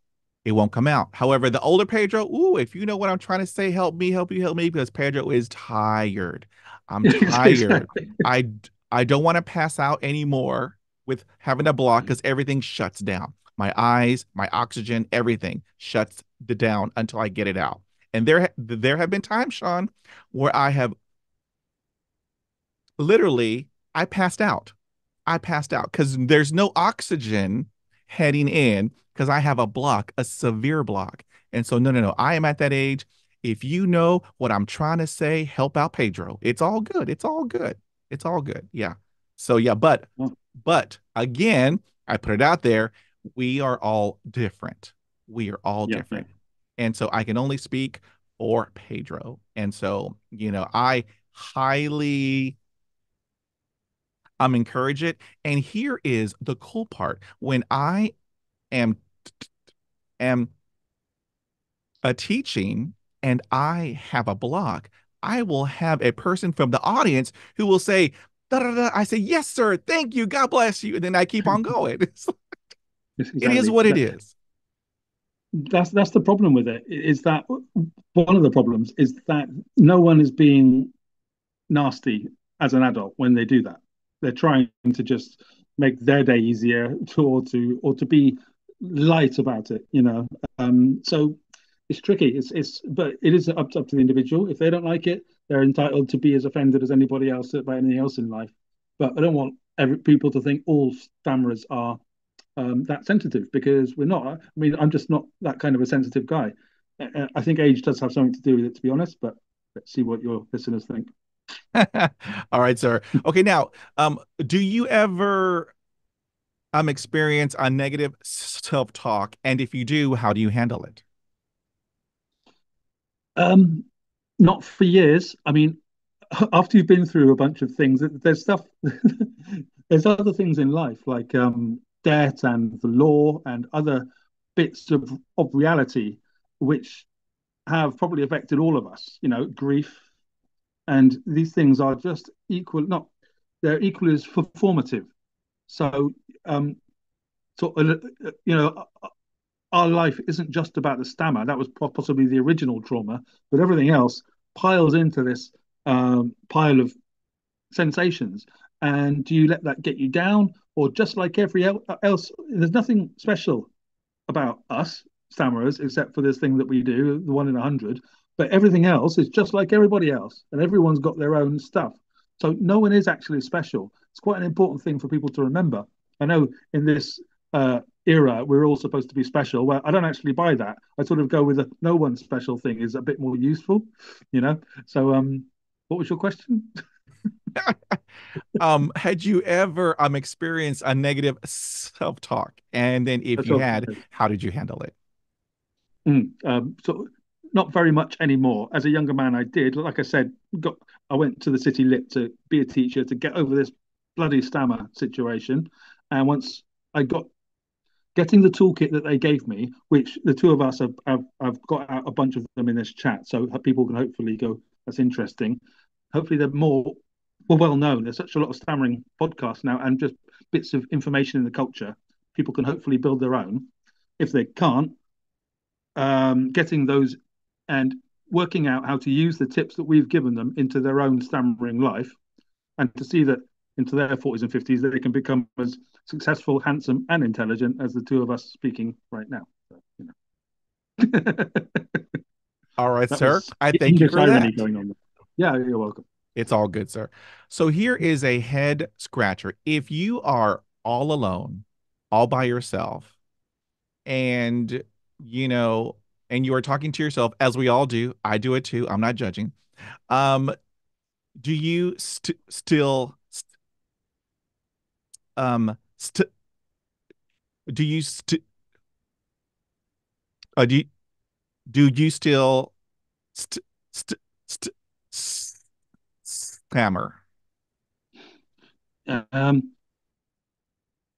won't come out. However, the older Pedro, ooh, if you know what I'm trying to say, help me, help you, help me, because Pedro is tired. I'm tired. Exactly. I I don't want to pass out anymore with having a block because everything shuts down. My eyes, my oxygen, everything shuts down until I get it out. And there have been times, Sean, where I have literally I passed out. I passed out because there's no oxygen heading in because I have a block, a severe block. And so, no, no, no. I am at that age. If you know what I'm trying to say, help out Pedro. It's all good. It's all good. It's all good. Yeah. So, yeah. But again, I put it out there. We are all different. We are all Yeah, yeah, different. And so I can only speak or Pedro. And so, I highly encourage it. And here is the cool part. When I am am a teaching and I have a block, I will have a person from the audience who will say, da, da, da. I say, yes, sir. Thank you. God bless you. And then I keep on going. Yes, It is exactly. what it is. That's the problem with it. Is that one of the problems is that no one is being nasty as an adult when they do that. They're trying to just make their day easier or to be light about it, you know. So it's tricky. It's but it is up to the individual. If they don't like it, they're entitled to be as offended as anybody else about anything else in life. But I don't want people to think all stammerers are that sensitive because we're not. I mean, I'm just not that kind of a sensitive guy. I think age does have something to do with it, to be honest. But let's see what your listeners think. All right, sir. Okay, now, do you ever experience a negative self-talk? And if you do, how do you handle it? Um, Not for years. I mean, after you've been through a bunch of things, there's stuff, there's other things in life like debt and the law and other bits of reality which have probably affected all of us, you know, grief. And these things are just equal, not, they're equally as formative. So, um, you know, our life isn't just about the stammer. That was possibly the original trauma, but everything else piles into this pile of sensations. And do you let that get you down, or just like else? There's nothing special about us stammerers except for this thing that we do, the 1 in 100. But everything else is just like everybody else, and everyone's got their own stuff. So no one is actually special. It's quite an important thing for people to remember. I know in this era we're all supposed to be special. Well, I don't actually buy that. I sort of go with a no one special thing is a bit more useful, you know. So what was your question? Had you ever experienced a negative self-talk? And then if That's you all. had, how did you handle it? So not very much anymore. As a younger man, I did. Like I said, I went to the City Lit to be a teacher to get over this bloody stammer situation. And once I got getting the toolkit that they gave me, which the two of us have got out a bunch of them in this chat, so people can hopefully go, that's interesting. Hopefully they're more well known. There's such a lot of stammering podcasts now and just bits of information in the culture. People can hopefully build their own. If they can't, getting those and working out how to use the tips that we've given them into their own stammering life and to see that into their 40s and 50s that they can become as successful, handsome, and intelligent as the two of us speaking right now. So, you know. All right, That sir. was I thank you English for irony that. going on there. Yeah, you're welcome. It's all good, sir. So here is a head scratcher. If you are all alone, all by yourself, and you know, and you are talking to yourself, as we all do, I do it too. I'm not judging. Um, do you still st do you st do you, do you still st st st stammer? Um,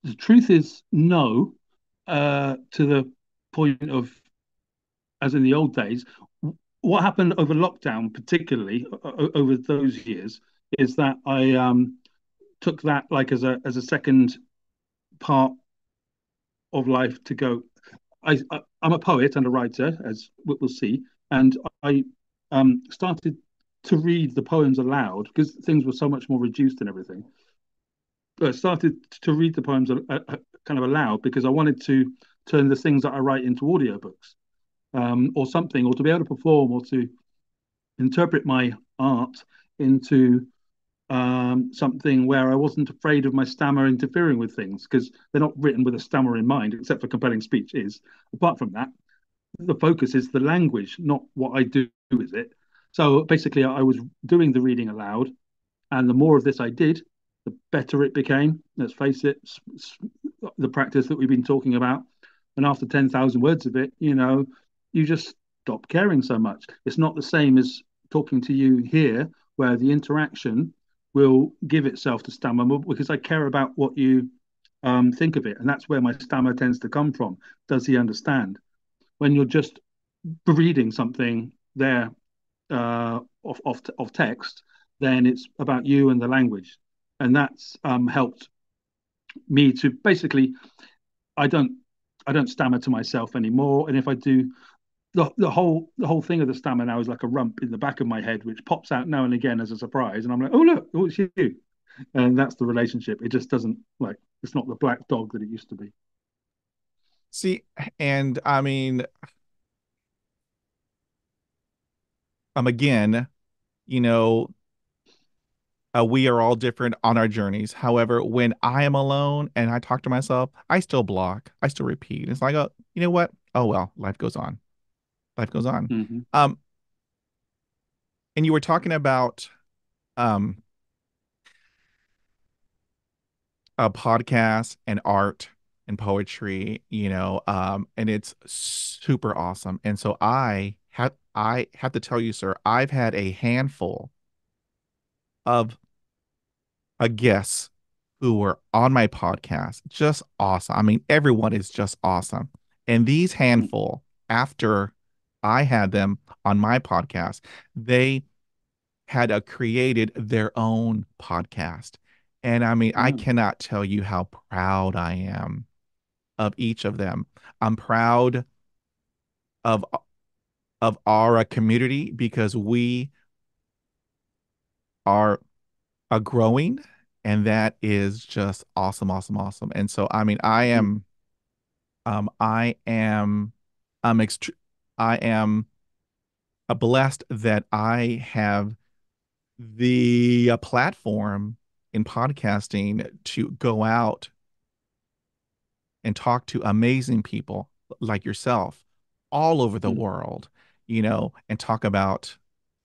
the truth is no, to the point of as in the old days. What happened over lockdown, particularly over those years, is that I took that like as a second part of life to go. I'm a poet and a writer, as we'll see, and I started to read the poems aloud because things were so much more reduced and everything. But I started to read the poems kind of aloud because I wanted to turn the things that I write into audiobooks or something, or to be able to perform or to interpret my art into something where I wasn't afraid of my stammer interfering with things because they're not written with a stammer in mind, except for compelling speech is. Apart from that, the focus is the language, not what I do with it. So basically, I was doing the reading aloud, and the more of this I did, the better it became. Let's face it, the practice that we've been talking about. And after 10,000 words of it, you know, you just stop caring so much. It's not the same as talking to you here, where the interaction will give itself to stammer because I care about what you think of it. And that's where my stammer tends to come from. Does he understand? When you're just reading something there of text, then it's about you and the language. And that's helped me to basically, I don't I don't stammer to myself anymore. And if I do, the whole thing of the stammer now is like a rump in the back of my head, which pops out now and again as a surprise. And I'm like, oh look, oh, it's you. And that's the relationship. It just doesn't like it's not the black dog that it used to be. See, and I mean, again, you know, we are all different on our journeys. However, when I am alone and I talk to myself, I still block, I still repeat. It's like, oh, you know what? Oh well, life goes on. Life goes on. Mm-hmm. Um, and you were talking about um a podcast and art and poetry, and it's super awesome. And so I have to tell you, sir, I've had a handful of guests who were on my podcast. Just awesome. I mean, everyone is just awesome. And these handful, after I had them on my podcast, they had created their own podcast. And I mean, I Mm-hmm. cannot tell you how proud I am of each of them. I'm proud of our community because we are growing, and that is just awesome, awesome, awesome. And so, I mean, I am, I am blessed that I have the platform in podcasting to go out and talk to amazing people like yourself all over the Mm-hmm. world, and talk about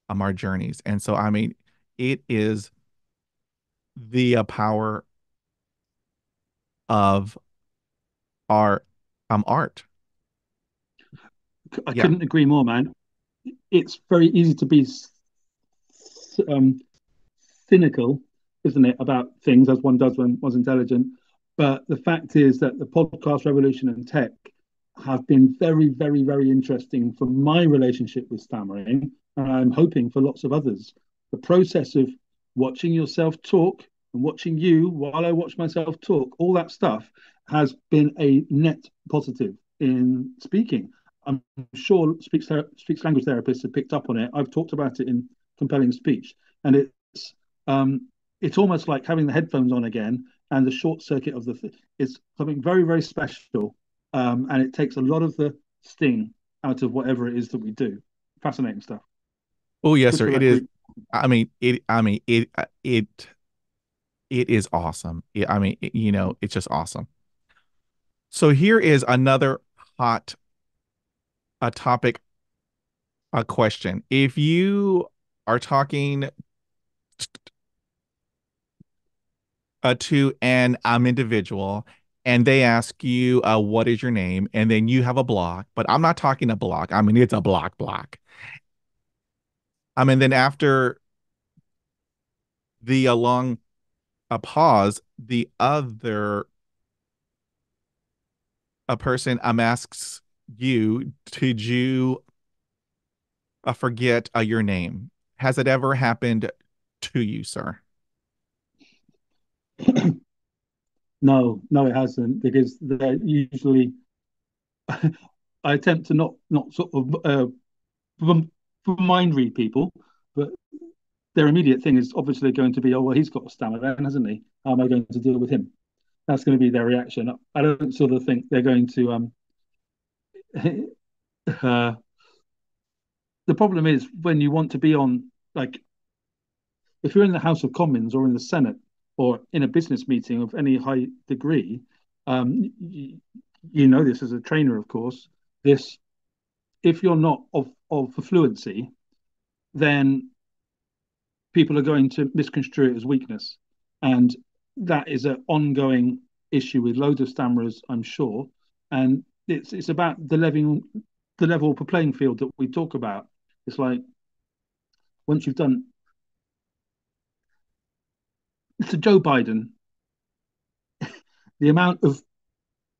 our journeys. And so, I mean, it is the power of our art. I Yeah. couldn't agree more, man. It's very easy to be um, cynical, isn't it, about things as one does when one's intelligent. But the fact is that the podcast revolution and tech have been very, very, very interesting for my relationship with stammering. And I'm hoping for lots of others. The process of watching yourself talk and watching you while I watch myself talk, all that stuff has been a net positive in speaking. I'm sure speech language therapists have picked up on it. I've talked about it in compelling speech, and um, it's almost like having the headphones on again, and the short circuit of is something very, very special, and it takes a lot of the sting out of whatever it is that we do. Fascinating stuff. Oh, yes, Good sir. for It that is. group. It is awesome. It's just awesome. So here is another hot a topic, a question. If you are talking to an individual and they ask you, what is your name? And then you have a block, but I'm not talking a block. I mean, it's a block. I mean, then after the long pause, the other a person asks you, did you forget your name? Has it ever happened to you, sir? No, no, it hasn't, because they're usually I attempt to not sort of mind read people, but their immediate thing is obviously going to be, oh well, he's got a stammer then, hasn't he? How am I going to deal with him? That's going to be their reaction. I don't sort of think they're going to. Uh, the problem is when you want to be on, like, if you're in the House of Commons or in the Senate or in a business meeting of any high degree, you know this as a trainer, of course. This, if you're not of fluency, then people are going to misconstrue it as weakness, and that is an ongoing issue with loads of stammerers, I'm sure. And it's about the the level playing field that we talk about. It's like once you've done, to Joe Biden, the amount of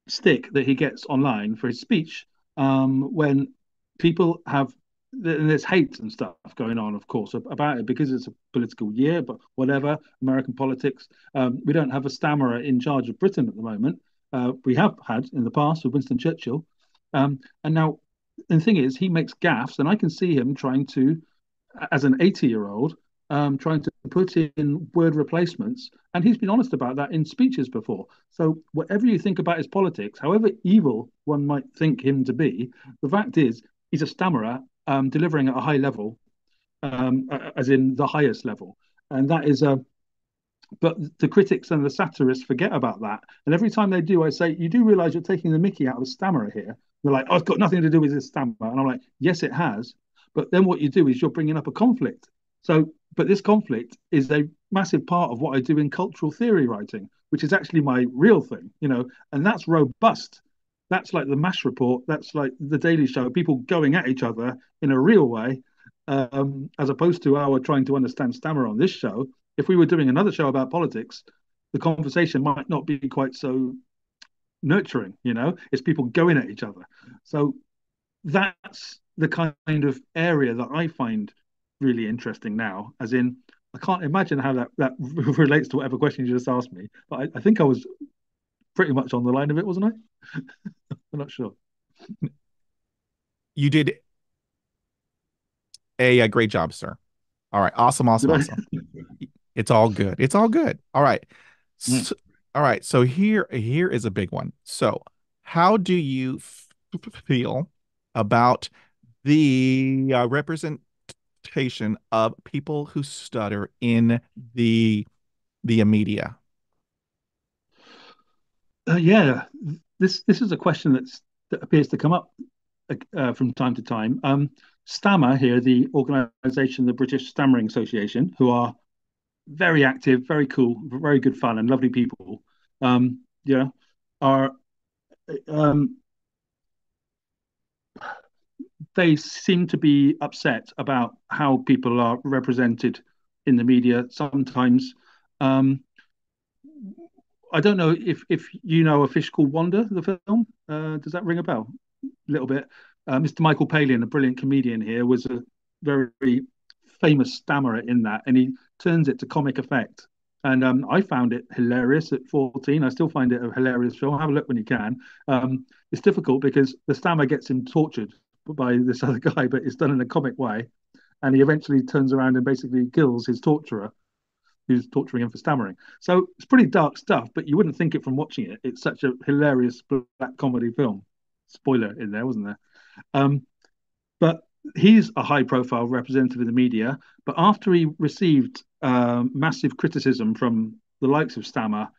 stick that he gets online for his speech, when people have, and there's hate and stuff going on, of course, about it because it's a political year, but whatever, American politics. We don't have a stammerer in charge of Britain at the moment. We have had in the past with Winston Churchill. And now, and the thing is, he makes gaffes, and I can see him trying to, as an 80-year-old, trying to put in word replacements. And he's been honest about that in speeches before. So, whatever you think about his politics, however evil one might think him to be, the fact is, he's a stammerer delivering at a high level, as in the highest level. And that is a, but the critics and the satirists forget about that. And every time they do, I say, you do realize you're taking the mickey out of the stammerer here. They're like, oh, it's got nothing to do with this stammer. And I'm like, yes, it has. But then what you do is you're bringing up a conflict. So, but this conflict is a massive part of what I do in cultural theory writing, which is actually my real thing, and that's robust. That's like the MASH report. That's like the Daily Show, people going at each other in a real way, as opposed to our trying to understand stammer on this show. If we were doing another show about politics, the conversation might not be quite so nurturing. It's people going at each other. So that's the kind of area that I find really interesting now. As in, I can't imagine how that relates to whatever question you just asked me, but I think I was pretty much on the line of it, wasn't I? I'm not sure. You did a great job, sir. All right. Awesome, awesome, Did I? awesome. It's all good. It's all good. All right. Mm. So, all right. So here is a big one. So, how do you feel about the representation of people who stutter in the media? Yeah, this is a question that appears to come up from time to time. Stammer here, the organisation, the British Stammering Association, who are very active, very cool, very good fun, and lovely people. Yeah, are um, they seem to be upset about how people are represented in the media sometimes. Um, I don't know if you know A Fish Called Wanda, the film. Does that ring a bell? A little bit. Mr. Michael Palin, a brilliant comedian here, was a very famous stammerer in that, and he turns it to comic effect. And I found it hilarious at 14. I still find it a hilarious film. Have a look when you can. It's difficult because the stammer gets him tortured by this other guy, but it's done in a comic way. And he eventually turns around and basically kills his torturer, who's torturing him for stammering. So it's pretty dark stuff, but you wouldn't think it from watching it. It's such a hilarious black comedy film. Spoiler in there, wasn't there? Um, but he's a high profile representative in the media. But after he received massive criticism from the likes of Stammer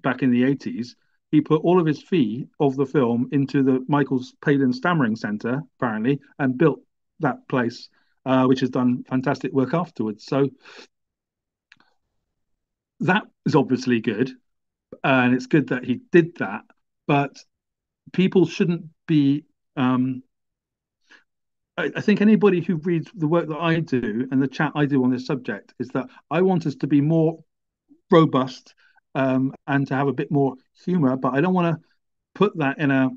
back in the 80s, he put all of his fee of the film into the Michael Palin Stammering Centre, apparently, and built that place, which has done fantastic work afterwards. So that is obviously good. And it's good that he did that. But people shouldn't be I think anybody who reads the work that I do and the chat I do on this subject is that I want us to be more robust, and to have a bit more humor, but I don't want to put that in a,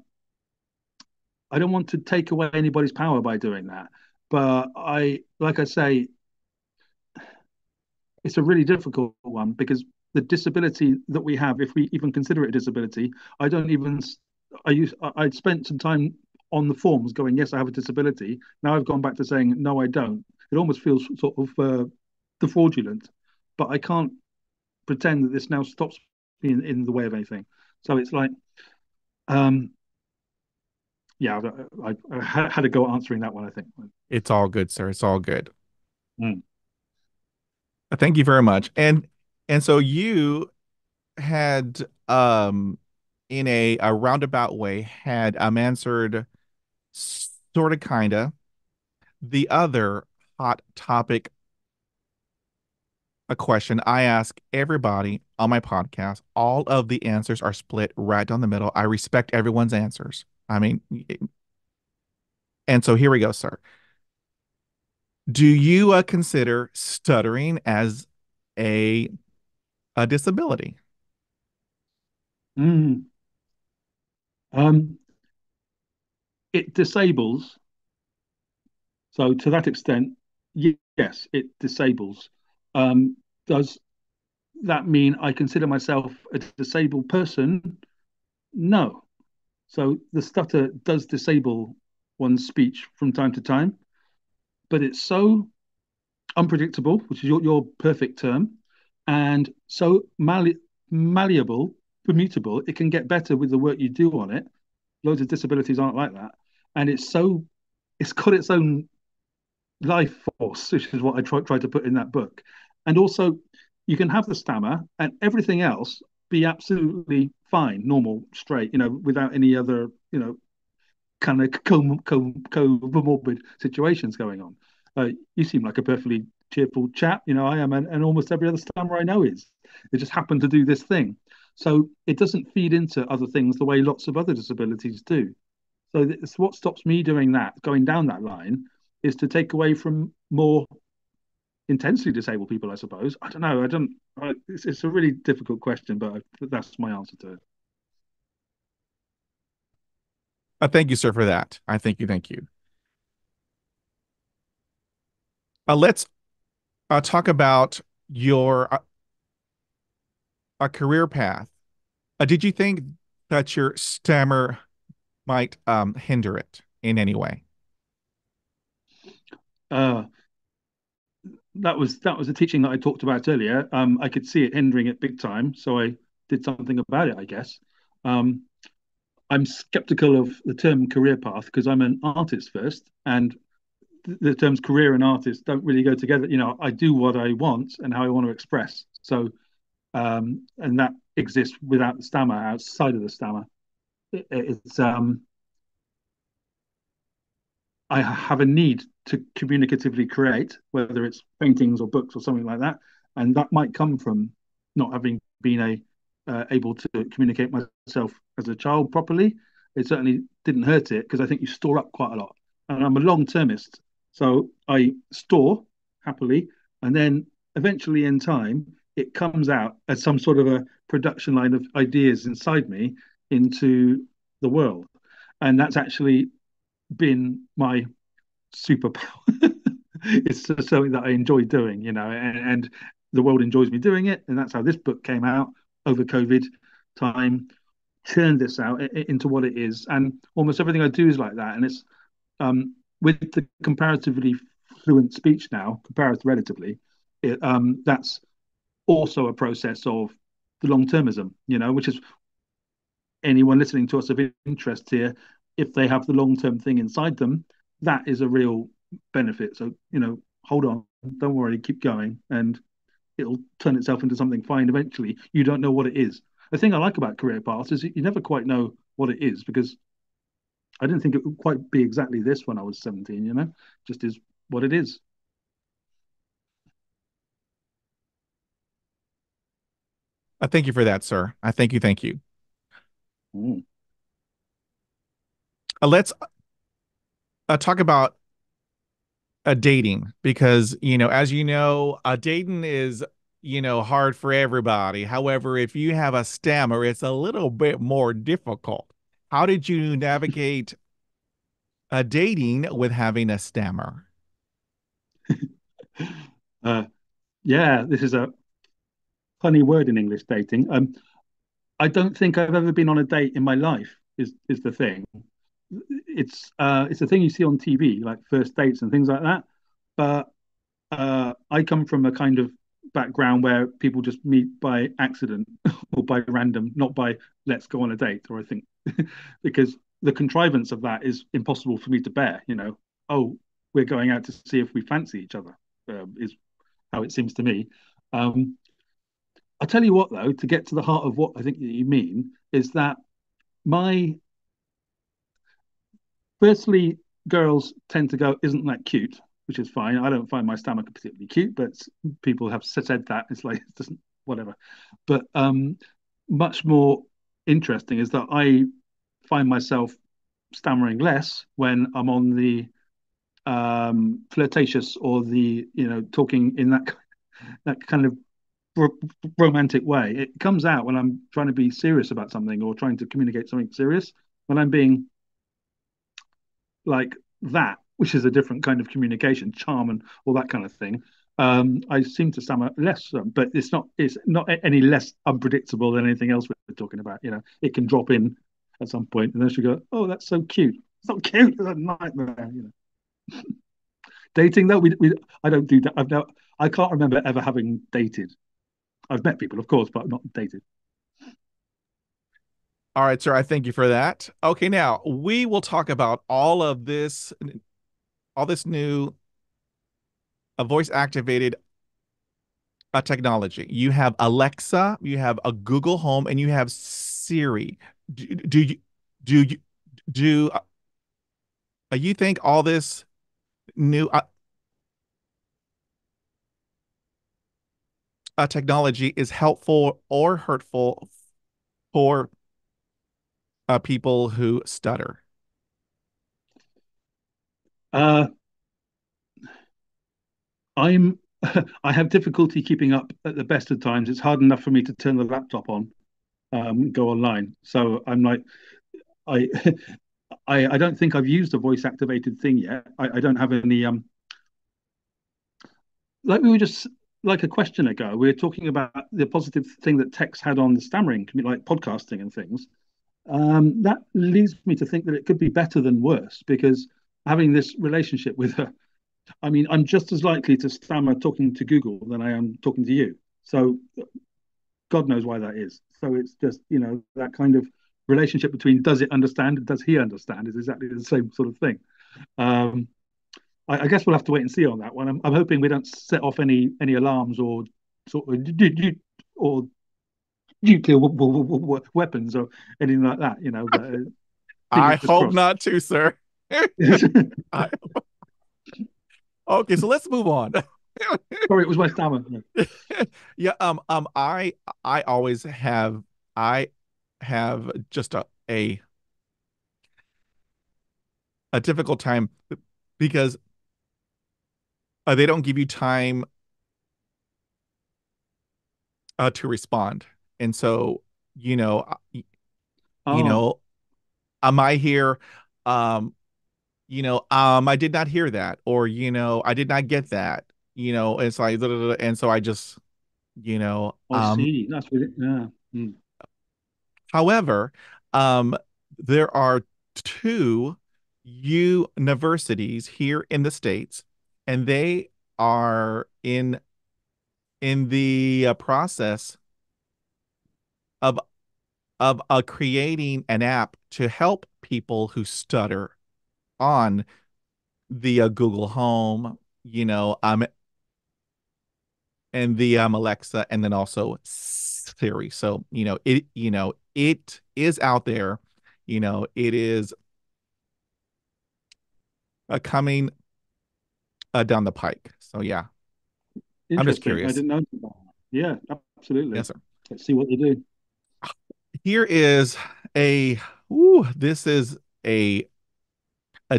I don't want to take away anybody's power by doing that. But like I say, it's a really difficult one because the disability that we have, if we even consider it a disability, I don't even, I spent some time on the forms going, yes, I have a disability. Now I've gone back to saying, no, I don't. It almost feels sort of fraudulent, but I can't pretend that this now stops me in the way of anything. So it's like, um, yeah, I had a go at answering that one, I think. It's all good, sir. It's all good. Mm. Thank you very much. And so you had in a roundabout way had answered sort of kinda the other hot topic, a question I ask everybody on my podcast. All of the answers are split right down the middle. I respect everyone's answers. I mean, And so here we go, sir. Do you consider stuttering as a a disability? Mm. Um, it disables. So to that extent, yes, it disables. Um, does that mean I consider myself a disabled person? No. So the stutter does disable one's speech from time to time, but it's so unpredictable, which is your perfect term, and so malleable, permutable. It can get better with the work you do on it. Loads of disabilities aren't like that, and it's got its own life force, which is what I try to put in that book. And also, you can have the stammer and everything else be absolutely fine, normal, straight, without any other, kind of comorbid situations going on. You seem like a perfectly cheerful chap. I am, and almost every other stammerer I know is. It just happened to do this thing. So it doesn't feed into other things the way lots of other disabilities do. So it's what stops me doing that, going down that line, is to take away from more intensely disabled people, I suppose. I don't know. I don't. It's a really difficult question, but that's my answer to it. Thank you, sir, for that. I thank you. Thank you. Let's talk about your career path. Did you think that your stammer might hinder it in any way? Uh, that was a teaching that I talked about earlier. I could see it hindering it big time, so I did something about it, I guess. Um, I'm skeptical of the term career path because I'm an artist first, and the terms career and artist don't really go together. I do what I want and how I want to express. So, and that exists without the stammer, outside of the stammer. It's I have a need to communicatively create, whether it's paintings or books or something like that, and that might come from not having been able to communicate myself as a child properly. It certainly didn't hurt it because I think you store up quite a lot, and I'm a long termist, so I store happily, and then eventually in time it comes out as some sort of a production line of ideas inside me into the world, and that's actually been my superpower. It's just something that I enjoy doing, and the world enjoys me doing it. And that's how this book came out over COVID time, turned this out into what it is. And almost everything I do is like that. And it's with the comparatively fluent speech now, comparatively relatively, that's also a process of the long termism, which is anyone listening to us of interest here, if they have the long term thing inside them, that is a real benefit. So, hold on, don't worry, keep going, and it'll turn itself into something fine eventually. You don't know what it is. The thing I like about career paths is you never quite know what it is because I didn't think it would quite be exactly this when I was 17, just is what it is. Thank you for that, sir. I thank you. Thank you. Mm. Let's talk about dating because as dating is hard for everybody. However, if you have a stammer, it's a little bit more difficult. How did you navigate dating with having a stammer? Uh, yeah, this is a funny word in English dating. I don't think I've ever been on a date in my life. Is the thing. It's a thing you see on TV, like first dates and things like that. But I come from a kind of background where people just meet by accident or by random, not by let's go on a date. Or I think because the contrivance of that is impossible for me to bear. Oh, we're going out to see if we fancy each other. Is how it seems to me. Um, I'll tell you what, though, to get to the heart of what I think that you mean is that my firstly, girls tend to go, isn't that cute? Which is fine. I don't find my stomach particularly cute, but people have said that. It's like, it doesn't, whatever. But much more interesting is that I find myself stammering less when I'm on the flirtatious or the talking in that kind of ro- romantic way. It comes out when I'm trying to be serious about something or trying to communicate something serious. When I'm being like that, which is a different kind of communication, charm and all that kind of thing. I seem to stammer less, but it's not any less unpredictable than anything else we're talking about. It can drop in at some point, and then she go, "Oh, that's so cute." It's not cute; it's a nightmare. Dating though, we I don't do that. I can't remember ever having dated. I've met people, of course, but I've not dated. All right, sir. I thank you for that. Okay, now we will talk about all this new voice activated technology. You have Alexa, you have a Google Home, and you have Siri. Do you do you do you think all this new technology is helpful or hurtful for people who stutter? Uh, I'm I have difficulty keeping up at the best of times. It's hard enough for me to turn the laptop on, go online. So I'm like, I I don't think I've used a voice activated thing yet. I don't have any like we were just like a question ago, we were talking about the positive thing that tech's had on the stammering, like podcasting and things. That leads me to think that it could be better than worse because having this relationship with her, I mean, I'm just as likely to stammer talking to Google than I am talking to you. So God knows why that is. So it's just, that kind of relationship between does it understand and does he understand is exactly the same sort of thing. Um, I guess we'll have to wait and see on that one. I'm hoping we don't set off any alarms or sort of or nuclear weapons or anything like that. But I fingers hope crossed. not to, sir. I, okay, so let's move on. Sorry, it was my stammer. Yeah, I always have I have just a difficult time because they don't give you time to respond. And so, you know, you Oh, know, am I here? Um, I did not hear that, or I did not get that. It's like, and so I just, you know, I see. That's really, yeah. Mm. however, um, there are two universities here in the States, and they are in the process of creating an app to help people who stutter on the Google Home, and the Alexa, and then also Siri. So it is out there. It is coming down the pike. So yeah, I'm just Interesting. I curious. didn't know that. Yeah, absolutely. Yes, sir. Let's see what they do. Here is a ooh, this is a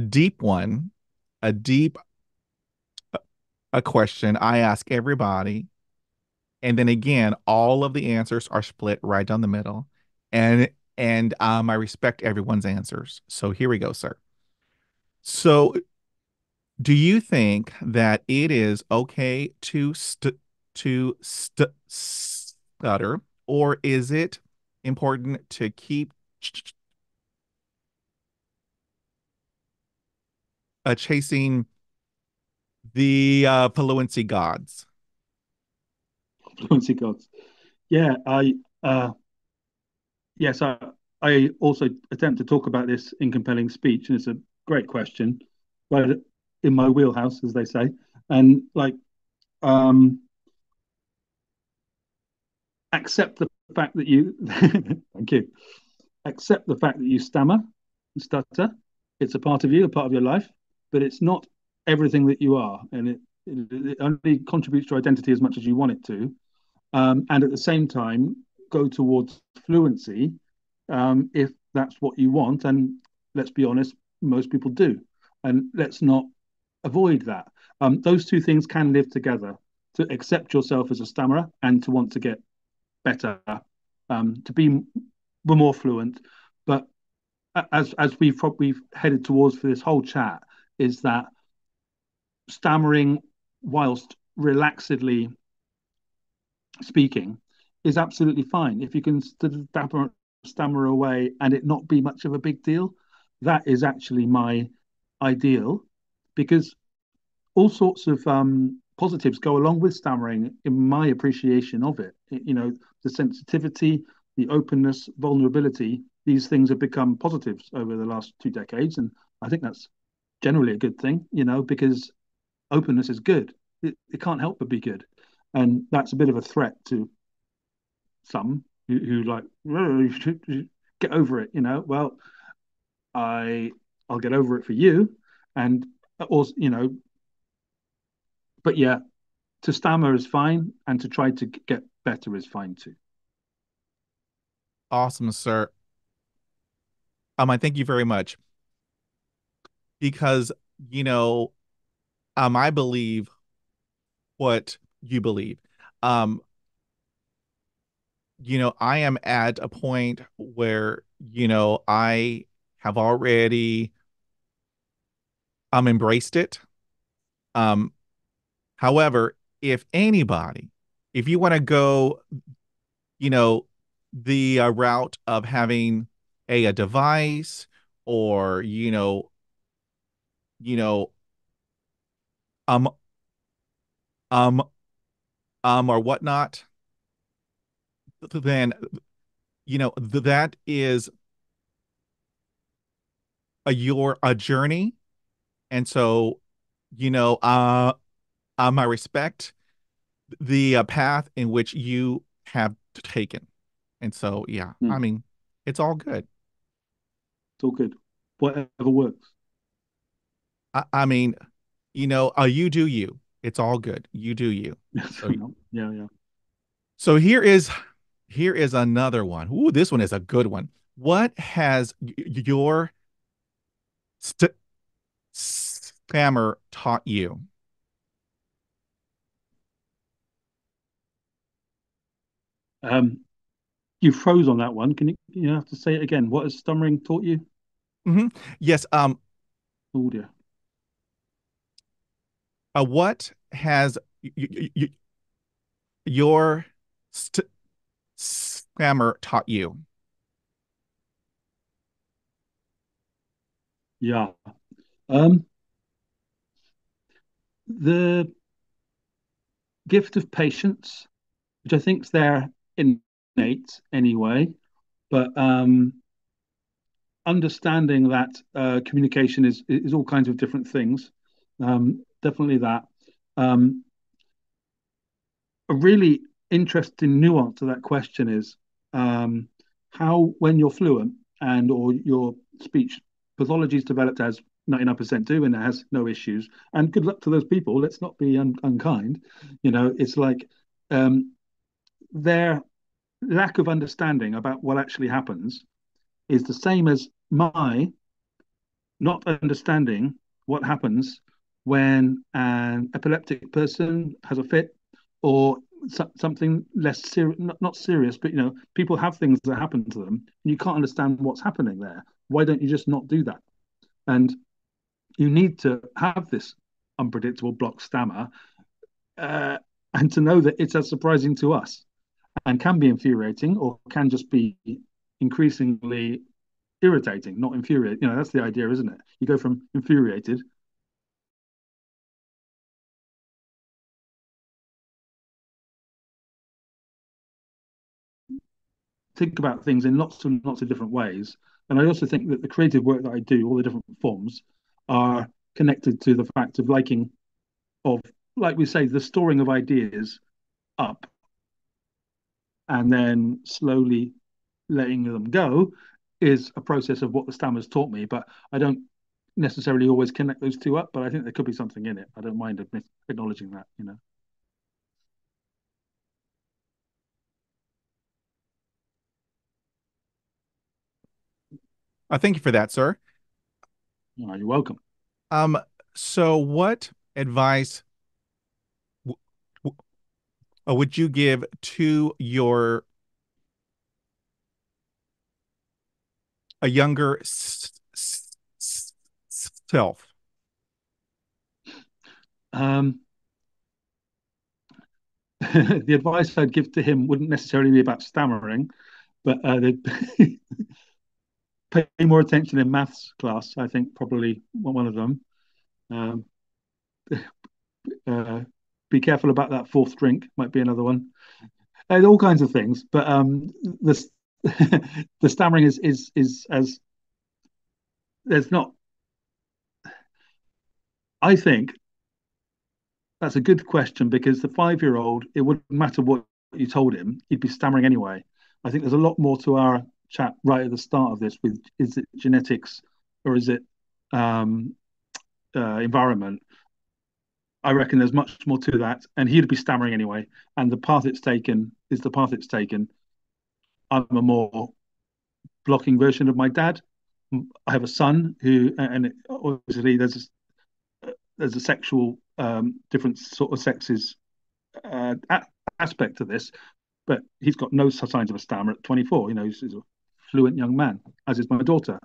deep one, a deep a question I ask everybody. And then again, all of the answers are split right down the middle. And I respect everyone's answers. So here we go, sir. So do you think that it is okay to stutter, or is it important to keep chasing the fluency gods? Fluency gods. Yeah, yes, I also attempt to talk about this in compelling speech, and it's a great question, right in my wheelhouse, as they say. And like, um, accept the fact that you, thank you, accept the fact that you stammer and stutter. It's a part of you, a part of your life, but it's not everything that you are, and it only contributes to identity as much as you want it to. And at the same time, go towards fluency if that's what you want. And let's be honest, most people do. And let's not avoid that. Those two things can live together, to accept yourself as a stammerer and to want to get better, to be more fluent. But as we've probably headed towards for this whole chat, is that stammering whilst relaxedly speaking is absolutely fine. If you can stammer away and it not be much of a big deal, that is actually my ideal, because all sorts of positives go along with stammering in my appreciation of it. The sensitivity, the openness, vulnerability, these things have become positives over the last 2 decades. And I think that's generally a good thing, because openness is good. It can't help but be good. And that's a bit of a threat to some who like, "Oh, you should get over it." Well, I I'll get over it for you, and also, but yeah, to stammer is fine, and to try to get better is fine too. Awesome, sir. I thank you very much because, you know, I believe what you believe. Um, I am at a point where, I have already embraced it. Um, However, if you want to go, you know, the route of having a device or, you know, um, um, or whatnot, then, that is a journey. And so, you know, uh, I respect the path in which you have taken. And so, yeah, Mm, it's all good. it's all good. Whatever works. I mean, you do you. It's all good. You do you. So, Yeah, yeah. so here is another one. Ooh, this one is a good one. What has your st scammer taught you? Um, you froze on that one. Can you have to say it again? What has stammering taught you? Hmm. Yes. Oh dear. What has your scammer taught you? Yeah. Um, the gift of patience, which I think is there innate anyway, but understanding that communication is all kinds of different things. Definitely that. Um, a really interesting nuance to that question is how, when you're fluent and or your speech pathology is developed as 99% do and it has no issues. And good luck to those people. Let's not be unkind. It's like their lack of understanding about what actually happens is the same as my not understanding what happens when an epileptic person has a fit, or something less serious, not serious, but people have things that happen to them and you can't understand what's happening there. Why don't you just not do that? And you need to have this unpredictable block stammer, uh, and to know that it's as surprising to us and can be infuriating or can just be increasingly irritating, not infuriating. That's the idea, isn't it? You go from infuriated. Think about things in lots of different ways. And I also think that the creative work that I do, all the different forms, are connected to the fact of liking, of, like we say, the storing of ideas up and then slowly letting them go is a process of what the stammers taught me. But I don't necessarily always connect those two up, but I think there could be something in it. I don't mind acknowledging that. Thank you for that, sir. Oh, you're welcome. Um, so what advice w w would you give to your a younger self? Um, the advice I'd give to him wouldn't necessarily be about stammering, but they'd pay more attention in maths class. I think probably one of them. Um, uh, be careful about that fourth drink. Might be another one. All kinds of things. But this the stammering is as there's not. I think that's a good question because the 5-year-old, it wouldn't matter what you told him, he'd be stammering anyway. I think there's a lot more to our chat right at the start of this with is it genetics or is it um, environment? I reckon there's much more to that, and he'd be stammering anyway. And the path it's taken is the path it's taken. I'm a more blocking version of my dad. I have a son who, and obviously there's a sexual different sort of sexes aspect to this, but he's got no signs of a stammer at 24. You know, he's a fluent young man, as is my daughter,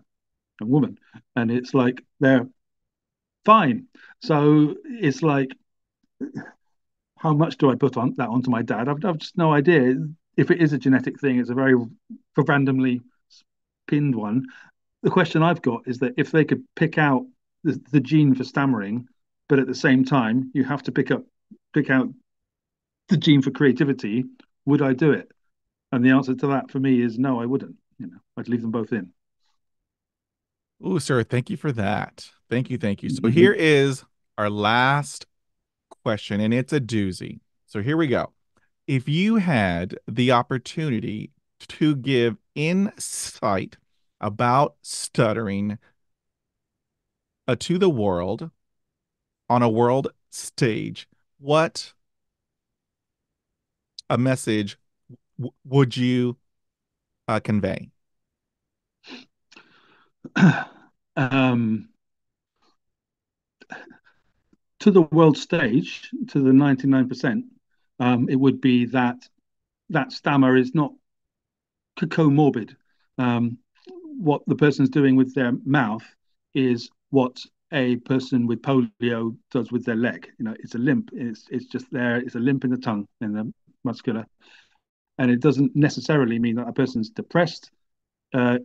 a woman, and it's like they're fine. So it's like, how much do I put on that onto my dad? I've just no idea. If it is a genetic thing, it's a very randomly pinned one. The question I've got is that if they could pick out the gene for stammering, but at the same time you have to pick out the gene for creativity, would I do it? And the answer to that for me is no, I wouldn't. You know, I'd leave them both in. Ooh, sir, thank you for that. Thank you, thank you. So here Mm-hmm. is our last question, and it's a doozy. So here we go. If you had the opportunity to give insight about stuttering to the world on a world stage, what a message would you convey? um, to the world stage, to the 99%, it would be that that stammer is not comorbid. Um, what the person's doing with their mouth is what a person with polio does with their leg. You know, it's a limp. It's just there. It's a limp in the tongue in the muscular, and it doesn't necessarily mean that a person's depressed,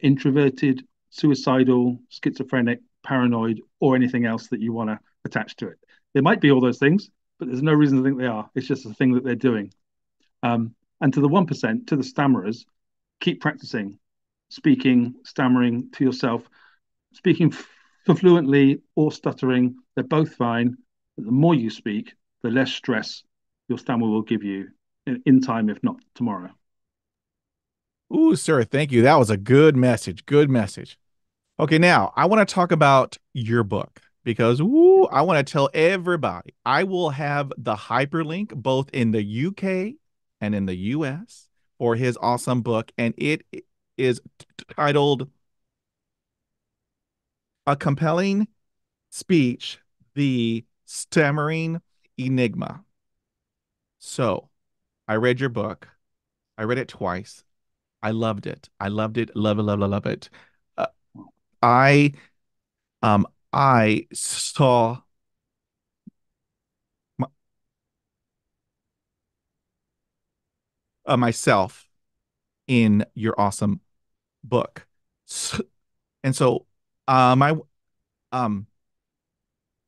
introverted, suicidal, schizophrenic, paranoid, or anything else that you want to attach to it. They might be all those things, but there's no reason to think they are. It's just a thing that they're doing. And to the 1%, to the stammerers, keep practicing speaking, stammering to yourself, speaking fluently or stuttering. They're both fine. But the more you speak, the less stress your stammer will give you in time, if not tomorrow. Ooh, sir, thank you. That was a good message. Good message. Okay, now I want to talk about your book because I want to tell everybody I will have the hyperlink both in the UK and in the US for his awesome book, and it is titled A Compelling Speech, The Stammering Enigma. So I read your book. I read it twice. I loved it. I loved it. Love it, love it, love it. Uh, I I saw my, myself in your awesome book. So, and so I um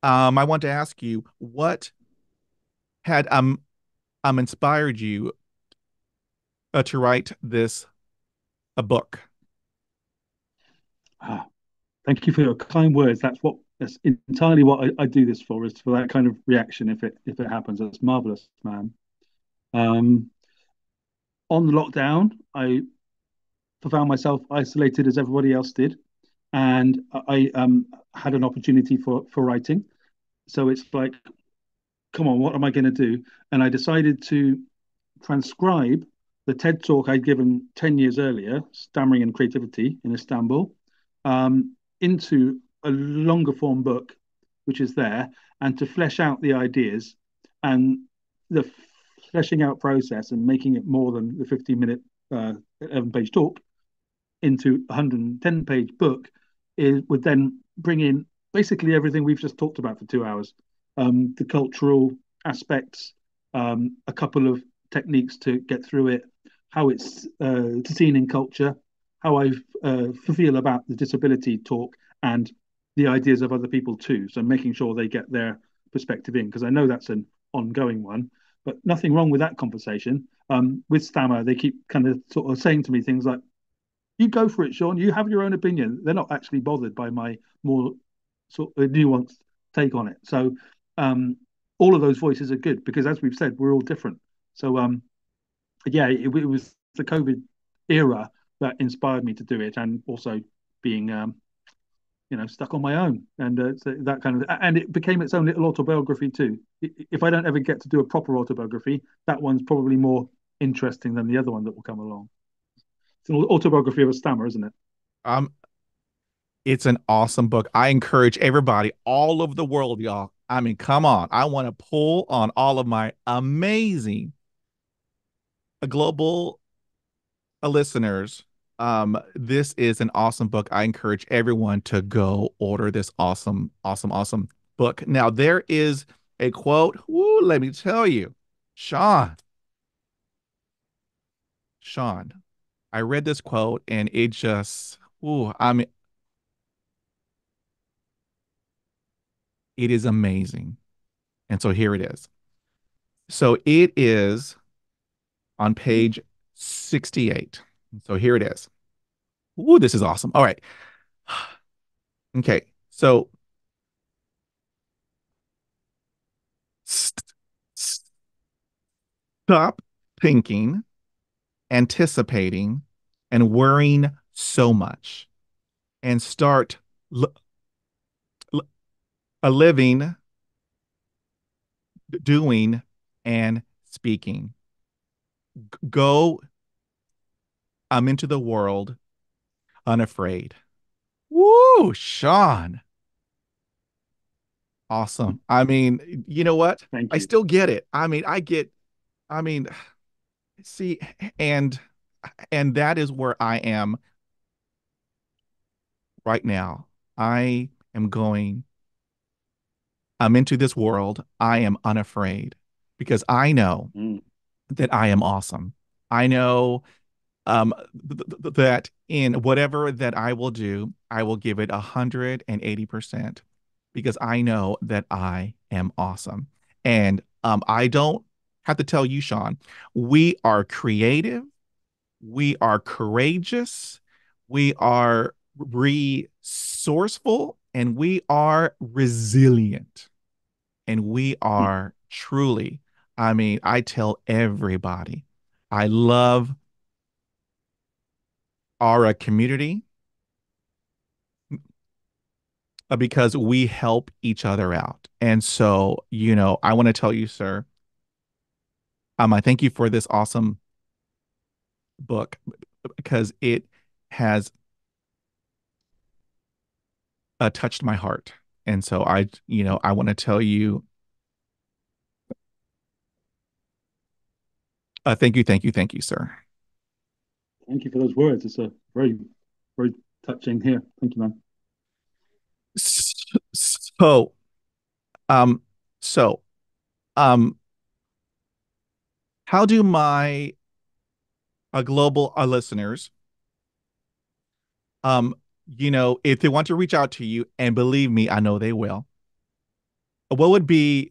I want to ask you what had inspired you to write this a book. Ah, thank you for your kind words. That's entirely what I do this for, is for that kind of reaction if it happens. That's marvelous, man. Um, on the lockdown, I found myself isolated as everybody else did, and I had an opportunity for writing. So it's like, come on, what am I going to do? And I decided to transcribe the TED talk I'd given 10 years earlier, Stammering and Creativity in Istanbul, into a longer form book, which is there, and to flesh out the ideas and the fleshing out process and making it more than the 15-minute 11-page talk into a 110-page book would then bring in basically everything we've just talked about for 2 hours. The cultural aspects, a couple of techniques to get through it, how it's seen in culture, how I feel about the disability talk, and the ideas of other people too. So making sure they get their perspective in, because I know that's an ongoing one, but nothing wrong with that conversation. With Stammer, they keep kind of sort of saying to me things like, you go for it, Sean. You have your own opinion. They're not actually bothered by my more sort of nuanced take on it. So all of those voices are good because, as we've said, we're all different. So yeah, it was the COVID era that inspired me to do it, and also being stuck on my own, and so that kind of, and it became its own little autobiography too. If I don't ever get to do a proper autobiography, that one's probably more interesting than the other one that will come along. It's an autobiography of a stammer, isn't it? Um, it's an awesome book. I encourage everybody all over the world, y'all. I mean, come on. I want to pull on all of my amazing global listeners. This is an awesome book. I encourage everyone to go order this awesome, awesome, awesome book. Now, there is a quote. Woo, let me tell you, Sean, Sean, I read this quote and it just, ooh, I mean, it is amazing. And so here it is. So it is on Mm. page 68. So here it is. Ooh, this is awesome. All right. Okay. So st stop thinking, anticipating, and worrying so much and start a living, doing, and speaking. Go into the world unafraid. Woo, Sean. Awesome. I mean, you know what? Thank I you. still get it. I mean, see, and that is where I am right now. I am going, I'm into this world. I am unafraid because I know Mm. that I am awesome. I know that in whatever that I will do, I will give it 180% because I know that I am awesome. And I don't have to tell you, Sean, we are creative, we are courageous, we are resourceful, and we are resilient. And we Mm. are truly, I mean, I tell everybody, I love our community because we help each other out. And so, I want to tell you, sir, I thank you for this awesome book because it has touched my heart. And so I want to tell you, thank you, thank you, sir. Thank you for those words. It's a very, very touching here. Thank you, man. So, um, so, um, how do my global listeners, um, if they want to reach out to you, and believe me, I know they will, what would be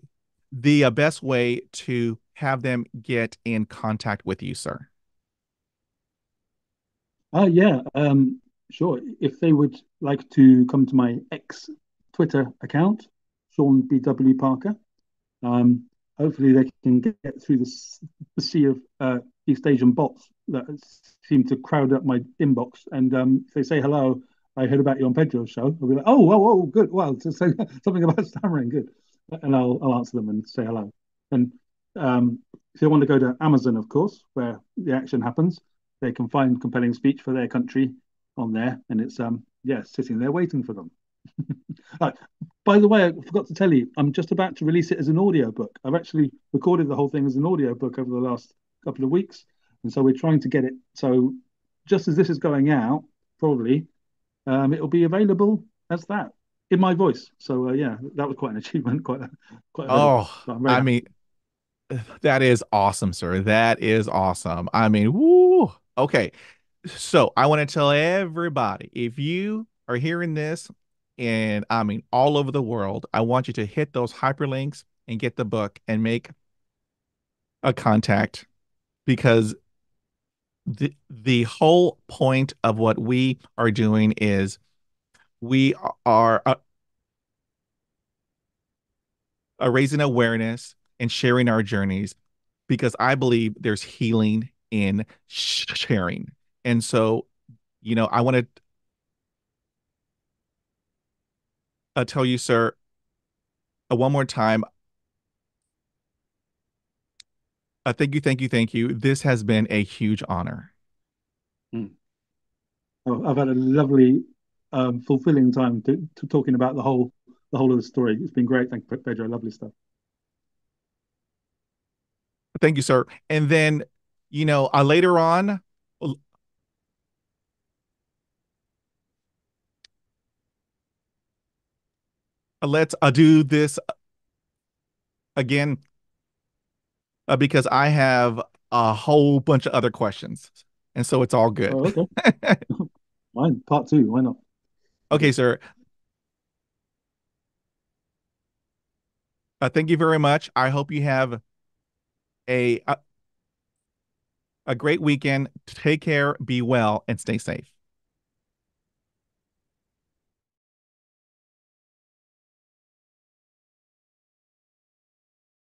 the best way to have them get in contact with you, sir? Yeah, sure. If they would like to come to my ex Twitter account, Sean BW Parker, um, hopefully they can get through the sea of East Asian bots that seem to crowd up my inbox. And if they say hello, I heard about you on Pedro's show. I'll be like, oh, good. Well, to say something about stammering, good. And I'll answer them and say hello. And if they want to go to Amazon, of course, where the action happens, they can find compelling speech for their country on there, and it's yeah, sitting there waiting for them. Uh, by the way, I forgot to tell you, I'm just about to release it as an audiobook. I've actually recorded the whole thing as an audiobook over the last couple of weeks. And so we're trying to get it. So just as this is going out, probably, it'll be available as that in my voice. So yeah, that was quite an achievement, quite a hurdle. Oh, So I'm very I happy. mean, that is awesome, sir. That is awesome. I mean, woo. Okay. So I want to tell everybody if you are hearing this, and I mean, all over the world, I want you to hit those hyperlinks and get the book and make a contact because the whole point of what we are doing is we are raising awareness and sharing our journeys because I believe there's healing in sharing. And so, I want to tell you, sir, one more time, thank you, thank you, thank you. This has been a huge honor. Mm. I've had a lovely, fulfilling time to talking about the whole of the story. It's been great. Thank you, Pedro. Lovely stuff. Thank you, sir. And then, later on, let's do this again because I have a whole bunch of other questions. And so it's all good. Oh, okay. Fine. Part two. Why not? Okay, sir. Thank you very much. I hope you have a, a, a great weekend. Take care, be well, and stay safe.